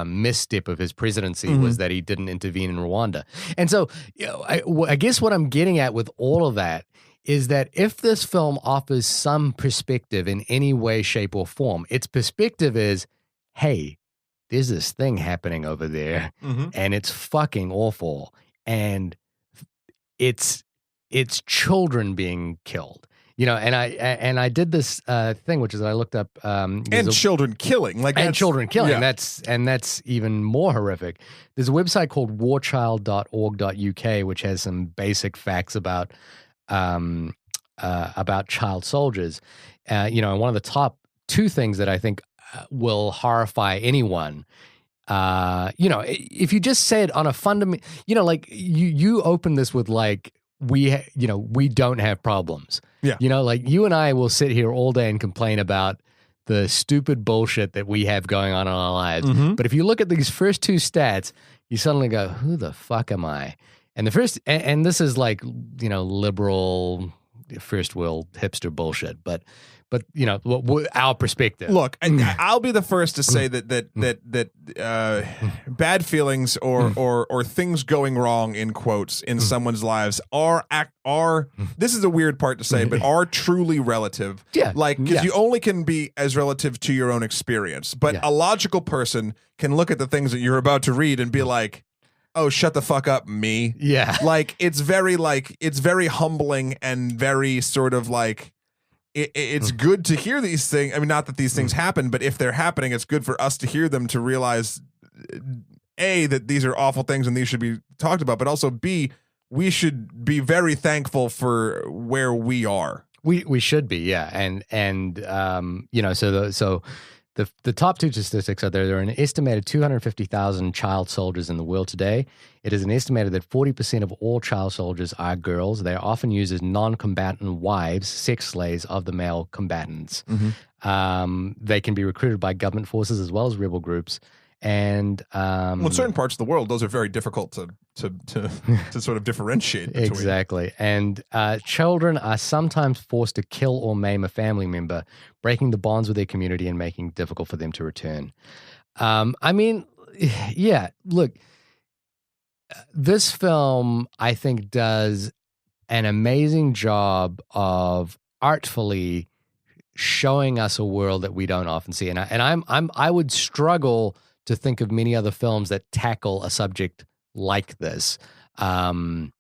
misstep of his presidency was that he didn't intervene in Rwanda. And so, you know, I guess what I'm getting at with all of that is that if this film offers some perspective in any way, shape, or form, its perspective is, hey, there's this thing happening over there, and it's fucking awful, and it's children being killed. You know, and I did this thing, which is I looked up children killing, that's even more horrific. There's a website called warchild.org.uk, which has some basic facts about about child soldiers. And one of the top two things that I think will horrify anyone. If you just said on a fundamental, like you open this with like we don't have problems. Yeah. Like you and I will sit here all day and complain about the stupid bullshit that we have going on in our lives. Mm-hmm. But if you look at these first two stats, you suddenly go, who the fuck am I? And the first, and this is like, liberal first world hipster bullshit, but our perspective. Look, I'll be the first to say that bad feelings or things going wrong in quotes in someone's lives are this is a weird part to say, but are truly relative. Yeah, like because you only can be as relative to your own experience. But a logical person can look at the things that you're about to read and be like, oh, shut the fuck up, me. Yeah, it's very humbling and very sort of like. It's good to hear these things. I mean, not that these things happen, but if they're happening, it's good for us to hear them to realize, A, that these are awful things and these should be talked about, but also B, we should be very thankful for where we are. We should be, yeah. And so the top two statistics are there are an estimated 250,000 child soldiers in the world today. It is an estimated that 40% of all child soldiers are girls. They are often used as non-combatant wives, sex slaves of the male combatants. Mm-hmm. They can be recruited by government forces as well as rebel groups. And in certain parts of the world, those are very difficult to sort of differentiate between. Exactly. And children are sometimes forced to kill or maim a family member, breaking the bonds with their community and making it difficult for them to return. I mean, yeah, look, this film, I think, does an amazing job of artfully showing us a world that we don't often see. And I would struggle to think of many other films that tackle a subject like this. There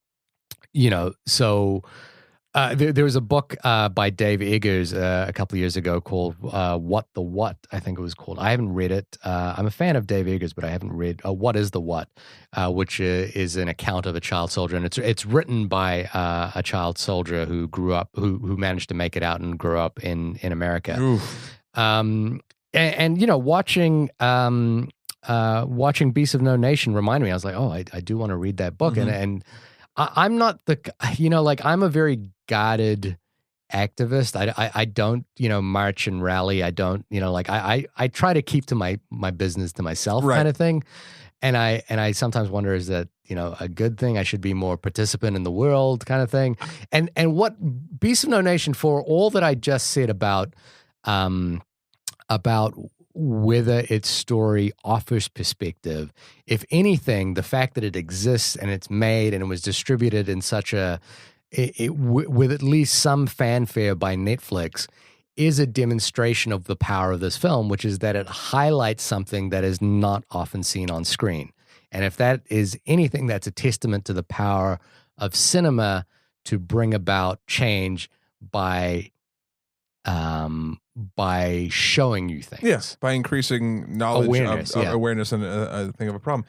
was a book by Dave Eggers a couple of years ago called What the What, I think it was called. I haven't read it. I'm a fan of Dave Eggers, but I haven't read What is the What, which is an account of a child soldier. And it's written by a child soldier who grew up, who managed to make it out and grew up in America. Watching Beasts of No Nation reminded me, I was like, oh, I do want to read that book. Mm-hmm. And I'm not I'm a very guarded activist. I don't, march and rally. I don't, I try to keep to my business to myself kind of thing. And I sometimes wonder, is that, a good thing? I should be more participant in the world kind of thing. And what Beasts of No Nation, for all that I just said about whether its story offers perspective, if anything, the fact that it exists and it's made and it was distributed in such with at least some fanfare by Netflix is a demonstration of the power of this film, which is that it highlights something that is not often seen on screen. And if that is anything, that's a testament to the power of cinema to bring about change by showing you things. Yes, by increasing knowledge awareness and a thing of a problem.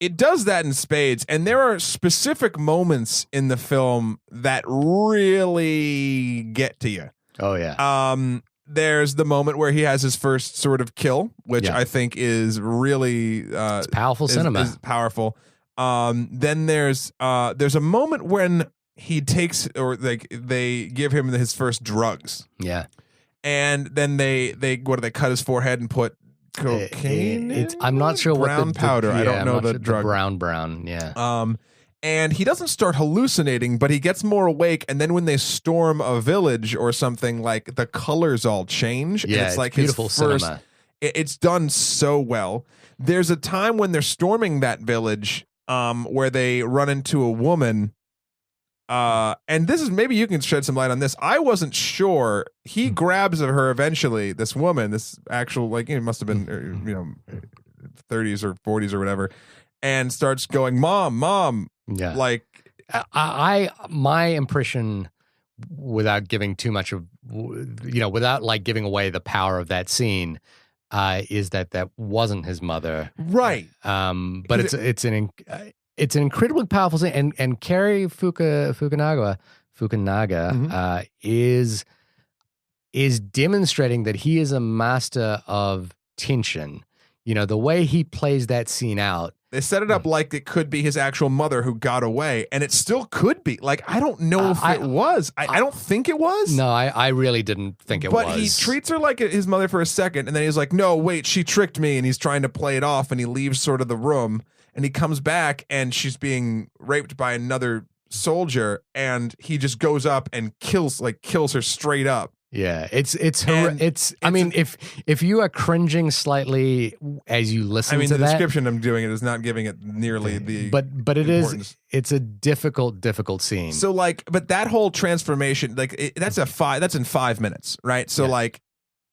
It does that in spades, and there are specific moments in the film that really get to you. Oh yeah. There's the moment where he has his first sort of kill, which I think is really it's powerful cinema. Is powerful. Then there's a moment when he takes, or like they give him his first drugs. Yeah. And then they cut his forehead and put cocaine. I'm not sure what brown powder. I don't know the drug. Brown. Yeah. And he doesn't start hallucinating, but he gets more awake. And then when they storm a village or something, like the colors all change. Yeah, and it's like beautiful his first, cinema. It's done so well. There's a time when they're storming that village, where they run into a woman. And this is, maybe you can shed some light on this. I wasn't sure. He grabs her eventually, this woman, this actual, like, it must have been, 30s or 40s or whatever, and starts going, mom. Yeah. Like, my impression, without giving too much of, without like giving away the power of that scene, is that wasn't his mother. Right. But it's an incredibly powerful scene, and Cary Fukunaga is demonstrating that he is a master of tension. You know, the way he plays that scene out. They set it up like it could be his actual mother who got away, and it still could be. Like, I don't know if it was. I don't think it was. No, I really didn't think it was. But he treats her like his mother for a second, and then he's like, no, wait, she tricked me, and he's trying to play it off, and he leaves sort of the room, and he comes back, and she's being raped by another soldier, and he just goes up and kills her straight up. Yeah, I mean, if you are cringing slightly as you listen to that, the description I'm doing it is not giving it nearly the but it's a difficult scene. So but that whole transformation, that's in 5 minutes, right? So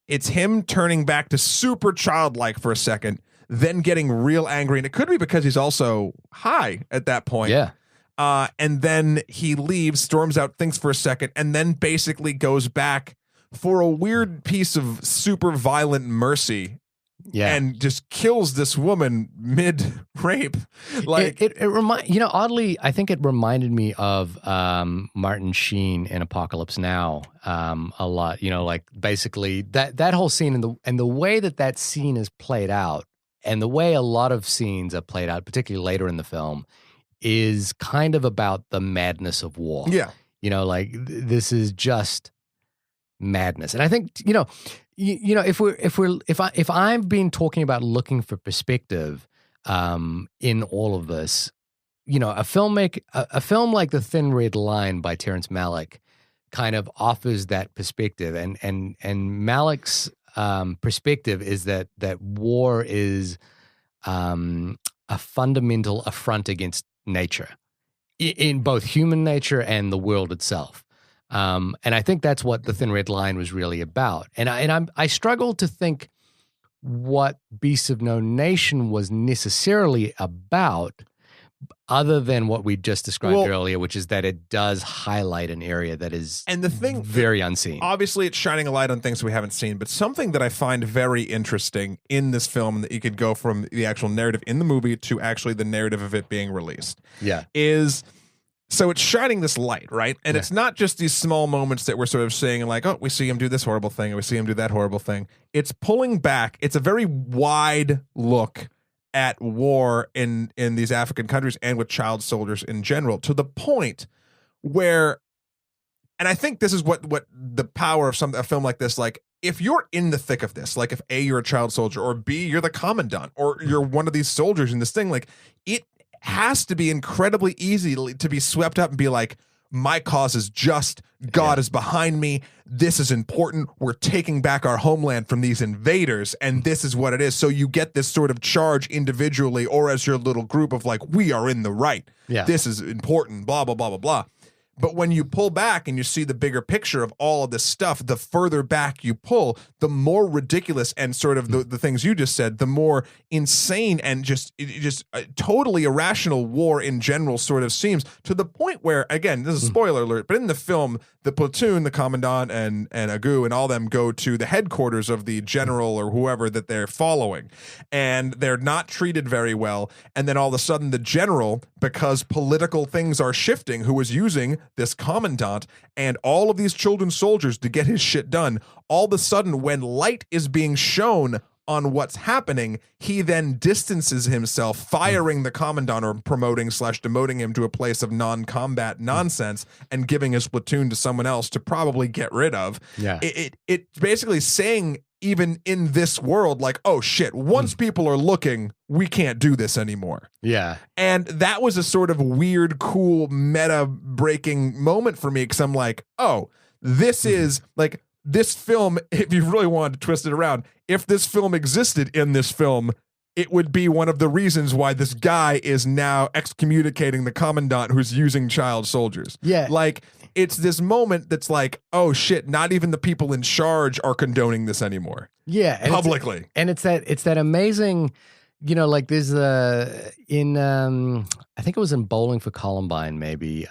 it's him turning back to super childlike for a second, then getting real angry, and it could be because he's also high at that point. Yeah. And then he leaves, storms out, thinks for a second, and then basically goes back for a weird piece of super violent mercy. Yeah. And just kills this woman mid-rape. Oddly, I think it reminded me of Martin Sheen in Apocalypse Now a lot. You know, like basically that whole scene and the way that scene is played out, and the way a lot of scenes are played out, particularly later in the film, is kind of about the madness of war. Yeah. You know, like this is just madness. And I think, if I've been talking about looking for perspective in all of this, a film like The Thin Red Line by Terrence Malick kind of offers that perspective. And Malick's perspective is that war is a fundamental affront against nature, in both human nature and the world itself. And I think that's what The Thin Red Line was really about. And I struggle to think what Beasts of No Nation was necessarily about, other than what we just described earlier, which is that it does highlight an area that is very unseen. Obviously, it's shining a light on things we haven't seen, but something that I find very interesting in this film, that you could go from the actual narrative in the movie to actually the narrative of it being released, is... So it's shining this light, right? And it's not just these small moments that we're sort of saying like, oh, we see him do this horrible thing, and we see him do that horrible thing. It's pulling back. It's a very wide look at war in these African countries and with child soldiers in general, to the point where, and I think this is what the power of a film like this, like, if you're in the thick of this, like if A, you're a child soldier, or B, you're the commandant, or you're one of these soldiers in this thing, like, it has to be incredibly easy to be swept up and be like, my cause is just, God is behind me, this is important, we're taking back our homeland from these invaders, and this is what it is. So you get this sort of charge individually or as your little group of like, we are in the right, this is important, blah, blah, blah, blah, blah. But when you pull back and you see the bigger picture of all of this stuff, the further back you pull, the more ridiculous and sort of the things you just said, the more insane and just totally irrational war in general sort of seems, to the point where, again, this is a spoiler alert, but in the film, the platoon, the commandant and Agu and all them go to the headquarters of the general or whoever that they're following, and they're not treated very well. And then all of a sudden the general, because political things are shifting, who was using this commandant and all of these children soldiers to get his shit done, all of a sudden when light is being shown on what's happening, he then distances himself, firing the commandant or promoting / demoting him to a place of non-combat nonsense and giving his platoon to someone else to probably get rid of. Yeah. It's basically saying, even in this world, like, oh shit, once people are looking, we can't do this anymore. Yeah. And that was a sort of weird, cool, meta-breaking moment for me, because I'm like, oh, this is like, this film, if you really wanted to twist it around, if this film existed in this film, it would be one of the reasons why this guy is now excommunicating the commandant who's using child soldiers. Yeah. Like, it's this moment that's like, oh shit, not even the people in charge are condoning this anymore. Yeah. And publicly. It's that amazing, like there's I think it was in Bowling for Columbine, maybe,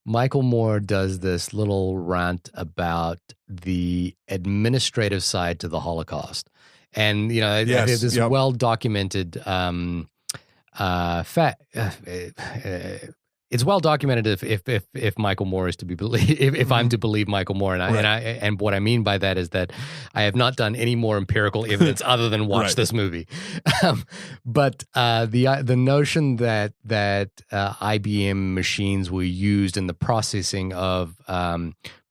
Michael Moore does this little rant about the administrative side to the Holocaust. And, there's this well-documented it's well documented if Michael Moore is to be believed, if I'm to believe Michael Moore, and what I mean by that is that I have not done any more empirical evidence other than watch this movie. But the notion that IBM machines were used in the processing of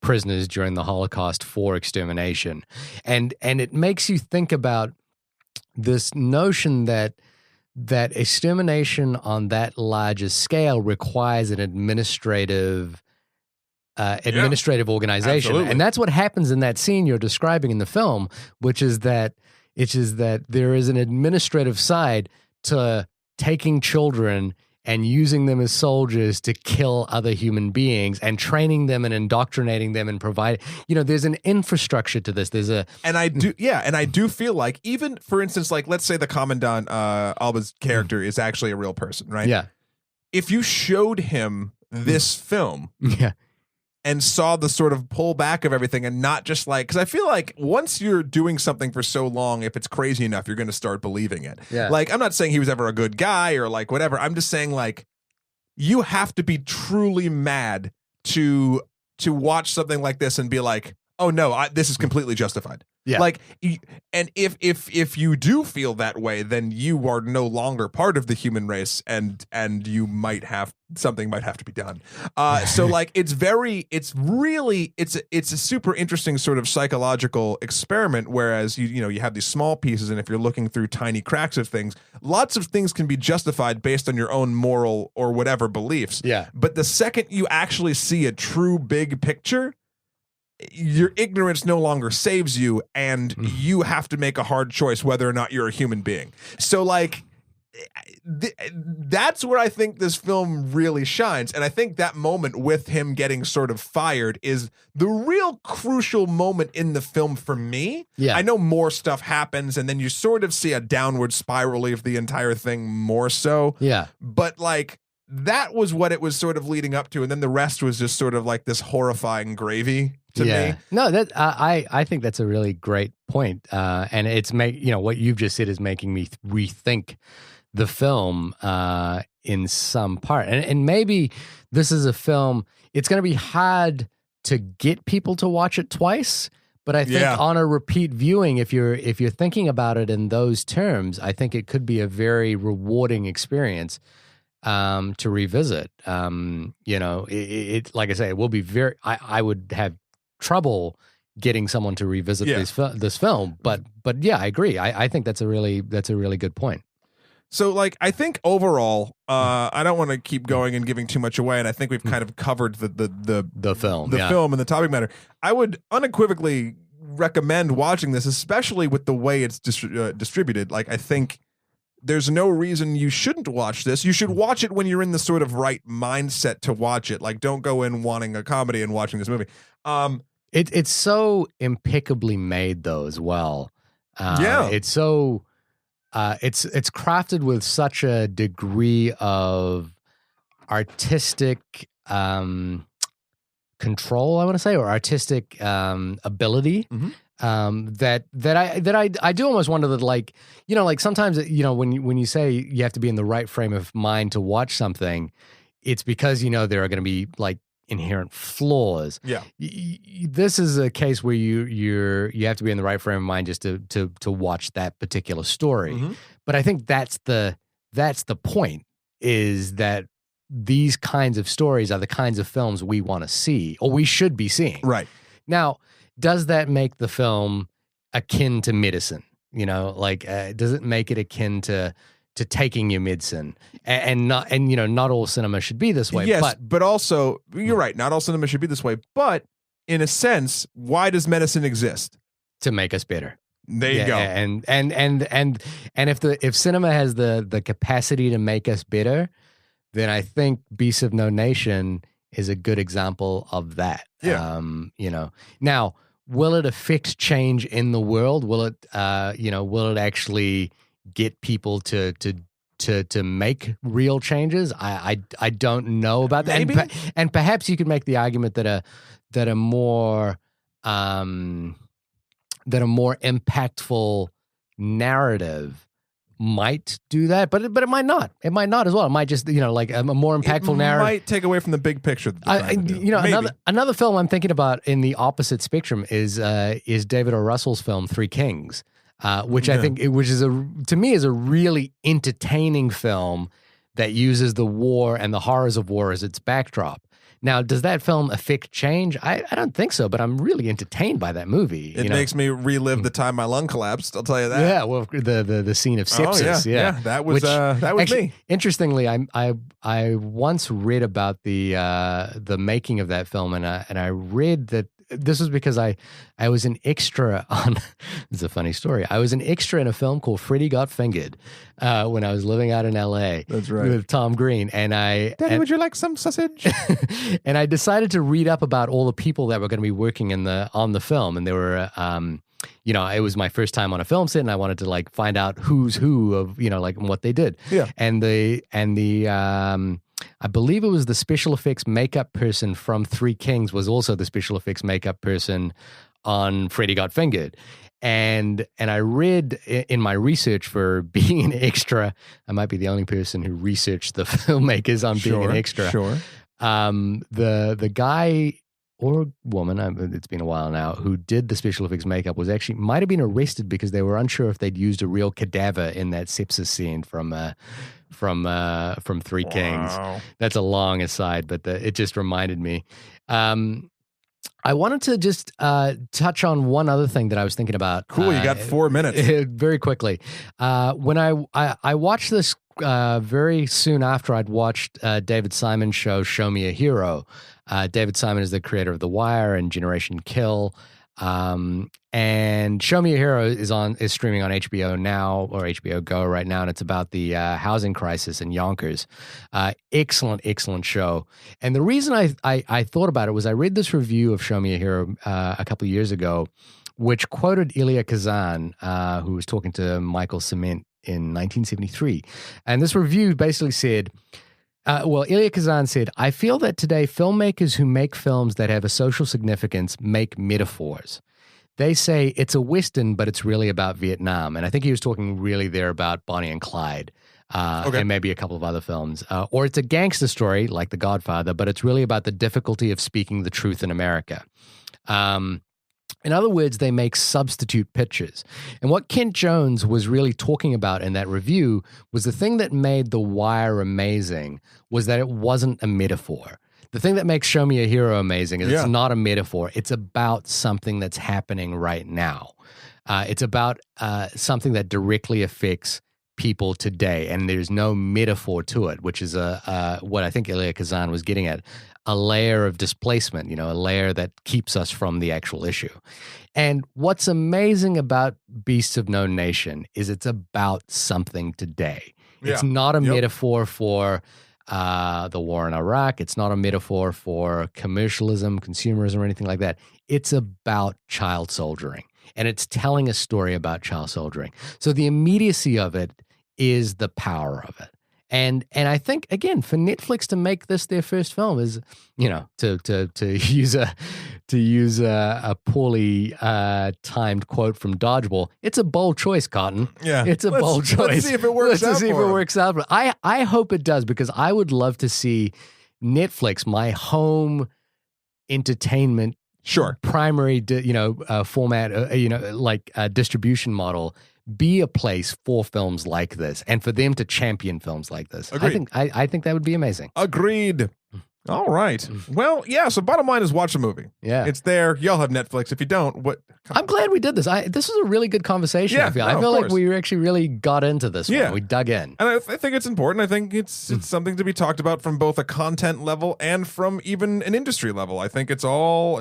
prisoners during the Holocaust for extermination, and it makes you think about this notion that extermination on that larger scale requires an administrative organization. Absolutely. And that's what happens in that scene you're describing in the film, which is that there is an administrative side to taking children and using them as soldiers to kill other human beings and training them and indoctrinating them and provide, there's an infrastructure to this. And I do feel like, even for instance, like, let's say the Commandant Alba's character is actually a real person, right? Yeah. If you showed him this film, and saw the sort of pullback of everything, and not just like, because I feel like once you're doing something for so long, if it's crazy enough, you're going to start believing it. Yeah. Like, I'm not saying he was ever a good guy or like whatever. I'm just saying, like, you have to be truly mad to watch something like this and be like, oh no, this is completely justified. Yeah. Like, and if you do feel that way, then you are no longer part of the human race, and something might have to be done. So like, it's a super interesting sort of psychological experiment. Whereas you have these small pieces, and if you're looking through tiny cracks of things, lots of things can be justified based on your own moral or whatever beliefs. Yeah. But the second you actually see a true big picture, your ignorance no longer saves you, and you have to make a hard choice whether or not you're a human being. So like, that's where I think this film really shines. And I think that moment with him getting sort of fired is the real crucial moment in the film for me. Yeah. I know more stuff happens, and then you sort of see a downward spiral of the entire thing more so. Yeah. But like, that was what it was sort of leading up to, and then the rest was just sort of like this horrifying gravy to me. No, that I think that's a really great point. And it's what you've just said is making me rethink the film in some part. And maybe this is a film, it's going to be hard to get people to watch it twice, but I think on a repeat viewing, if you're thinking about it in those terms, I think it could be a very rewarding experience to revisit. It like I say, it will be very, I would have trouble getting someone to revisit this film, but yeah, I agree. I think that's a really good point. So like, I think overall, I don't want to keep going and giving too much away, and I think we've kind of covered the film and the topic matter. I would unequivocally recommend watching this, especially with the way it's distributed. Like, I think there's no reason you shouldn't watch this. You should watch it when you're in the sort of right mindset to watch it. Like, don't go in wanting a comedy and watching this movie. It's so impeccably made though as well. It's so it's crafted with such a degree of artistic control, I want to say, or artistic ability. That I do almost wonder that, like, like sometimes, when you say you have to be in the right frame of mind to watch something, it's because there are going to be like inherent flaws. Yeah. This is a case where you have to be in the right frame of mind just to watch that particular story. But I think that's the point, is that these kinds of stories are the kinds of films we want to see, or we should be seeing. Right. Now, does that make the film akin to medicine? Does it make it akin to taking your medicine? And not all cinema should be this way. Yes, but also, you're right, not all cinema should be this way. But in a sense, why does medicine exist? To make us better. There you go. And if cinema has the capacity to make us better, then I think Beasts of No Nation is a good example of that. Yeah. Now, will it affect change in the world? Will it actually get people to make real changes? I don't know about that. Maybe. And perhaps you could make the argument that a more impactful narrative might do that, but it might not. It might not as well. It might just, like a more impactful narrative. Might take away from the big picture. That they're trying to do. Another film I'm thinking about in the opposite spectrum is David O. Russell's film Three Kings, which I think to me is a really entertaining film that uses the war and the horrors of war as its backdrop. Now, does that film affect change? I don't think so, but I'm really entertained by that movie. It makes me relive the time my lung collapsed. I'll tell you that. Yeah, well, the scene of sepsis. Yeah, that was actually, me. Interestingly, I once read about the making of that film, and I read that this was because I was an extra on. It's a funny story. I was an extra in a film called Freddy Got Fingered when I was living out in L.A. That's right, with Tom Green, and Daddy, would you like some sausage? And I decided to read up about all the people that were going to be working on the film, and there were. It was my first time on a film set, and I wanted to find out who's who of and what they did. Yeah, and the I believe it was the special effects makeup person from Three Kings was also the special effects makeup person on Freddy Got Fingered. And I read in my research for being an extra, I might be the only person who researched the filmmakers on being an extra. Sure. The guy or woman, it's been a while now, who did the special effects makeup might have been arrested because they were unsure if they'd used a real cadaver in that sepsis scene from Three Kings. That's a long aside, but it just reminded me. I wanted to just touch on one other thing that I was thinking about. Cool, you got 4 minutes. Very quickly. When I watched this very soon after I'd watched David Simon's show, Show Me a Hero. David Simon is the creator of The Wire and Generation Kill. And Show Me a Hero is streaming on HBO Now or HBO Go right now, and it's about the housing crisis in Yonkers. Excellent show. And the reason I thought about it was I read this review of Show Me a Hero a couple of years ago, which quoted Elia Kazan, who was talking to Michael Cement in 1973. And this review basically said, Elia Kazan said, I feel that today filmmakers who make films that have a social significance make metaphors. They say it's a Western, but it's really about Vietnam. And I think he was talking really there about Bonnie and Clyde and maybe a couple of other films. Or it's a gangster story like The Godfather, but it's really about the difficulty of speaking the truth in America. In other words, they make substitute pictures. And what Kent Jones was really talking about in that review was the thing that made The Wire amazing was that it wasn't a metaphor. The thing that makes Show Me a Hero amazing is it's not a metaphor. It's about something that's happening right now. It's about something that directly affects people today, and there's no metaphor to it, which is what I think Elia Kazan was getting at. A layer of displacement, a layer that keeps us from the actual issue. And what's amazing about Beasts of No Nation is it's about something today. Yeah. It's not a metaphor for the war in Iraq. It's not a metaphor for commercialism, consumerism, or anything like that. It's about child soldiering, and it's telling a story about child soldiering. So the immediacy of it is the power of it. And I think, again, for Netflix to make this their first film is, to use a poorly timed quote from Dodgeball. It's a bold choice, Cotton. Yeah, it's a bold choice. Let's see if it works out. But I hope it does, because I would love to see Netflix, my home entertainment, primary, format, distribution model, be a place for films like this, and for them to champion films like this. Agreed. I think that would be amazing. Agreed. All right. Well, yeah. So bottom line is watch the movie. Yeah, it's there. Y'all have Netflix. If you don't, what? I'm glad we did this. This was a really good conversation. Yeah, I feel like we actually really got into this. Yeah, one. We dug in, and I think it's important. I think it's something to be talked about from both a content level and from even an industry level. I think it's all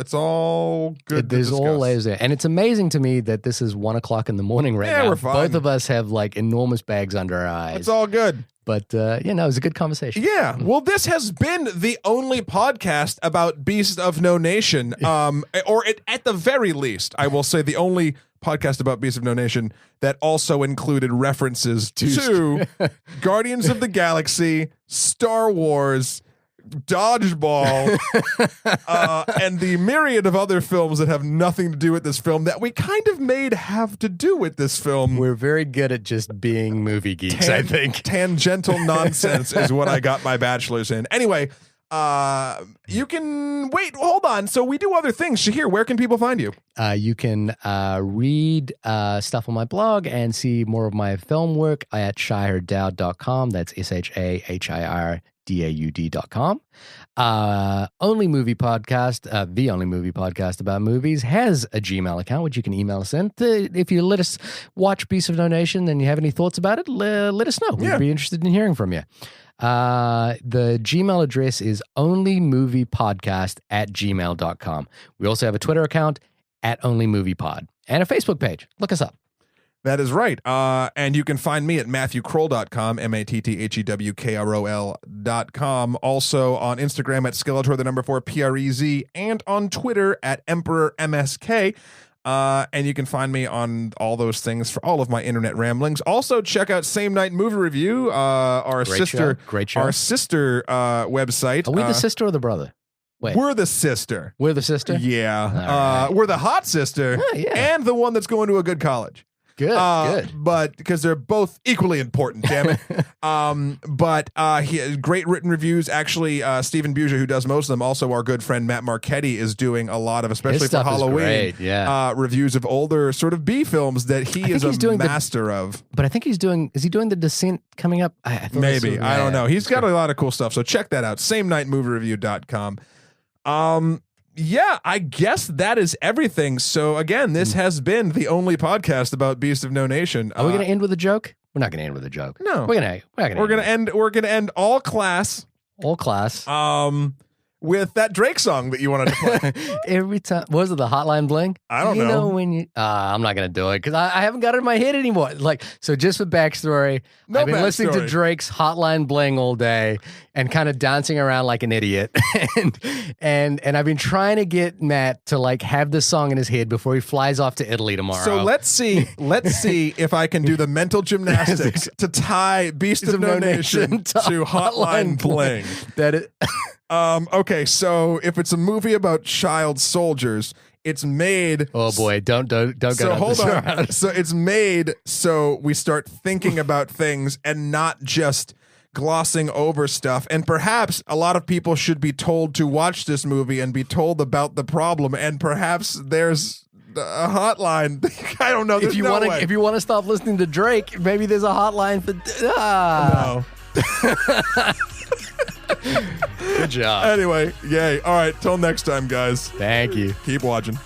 good. There's all layers there, and it's amazing to me that this is 1:00 in the morning right now. We're fine. Both of us have enormous bags under our eyes. It's all good. But, it was a good conversation. Yeah. Well, this has been the only podcast about Beast of No Nation. Or at the very least, I will say the only podcast about Beast of No Nation that also included references to Guardians of the Galaxy, Star Wars, Dodgeball, and the myriad of other films that have nothing to do with this film that we kind of made have to do with this film. We're very good at just being movie geeks, I think. Tangential nonsense is what I got my bachelor's in. Anyway, you can wait. Hold on. So we do other things. Shahir, where can people find you? You can read stuff on my blog and see more of my film work at shahirdaud.com. That's SHAHIRDAUD.com. Only Movie Podcast, the only movie podcast about movies, has a Gmail account, which you can email us in. If you let us watch Beast of No Nation and you have any thoughts about it, let us know. We'd be interested in hearing from you. The Gmail address is onlymoviepodcast@gmail.com. We also have a Twitter account @onlymoviepod and a Facebook page. Look us up. That is right. And you can find me at MatthewKroll.com, MatthewKroll.com. Also on Instagram at Skeletor4, and on Twitter at EmperorMSK. And you can find me on all those things for all of my internet ramblings. Also, check out Same Night Movie Review, our Great sister, show. our sister website. Are we the sister or the brother? Wait. We're the sister. We're the sister? Yeah. Right. We're the hot sister, and the one that's going to a good college. Good. But because they're both equally important, damn it. He great written reviews. Actually, Stephen Buja, who does most of them, also our good friend Matt Marchetti is doing a lot of, especially for Halloween, reviews of older sort of B films that he is a master of. But I think is he doing The Descent coming up? Maybe. I don't know. He's got a lot of cool stuff. So check that out. SameNightMovieReview.com. Yeah, I guess that is everything. So again, this has been the only podcast about Beast of No Nation. Are we going to end with a joke? We're not going to end with a joke. No, we're going to end all class. All class. With that Drake song that you wanted to play. Every time. What was it, the Hotline Bling? I don't know. When you, I'm not going to do it because I haven't got it in my head anymore. So just for backstory, I've been listening to Drake's Hotline Bling all day and kind of dancing around like an idiot. and I've been trying to get Matt to have this song in his head before he flies off to Italy tomorrow. So let's see if I can do the mental gymnastics to tie Beast of No Nation to Hotline Bling. Okay, so if it's a movie about child soldiers, it's made. Oh boy, don't go down this road. So it's made so we start thinking about things and not just glossing over stuff. And perhaps a lot of people should be told to watch this movie and be told about the problem. And perhaps there's a hotline. I don't know. If you want to stop listening to Drake, maybe there's a hotline for. No. Good job. Anyway, yay. All right, till next time, guys. Thank you. Keep watching.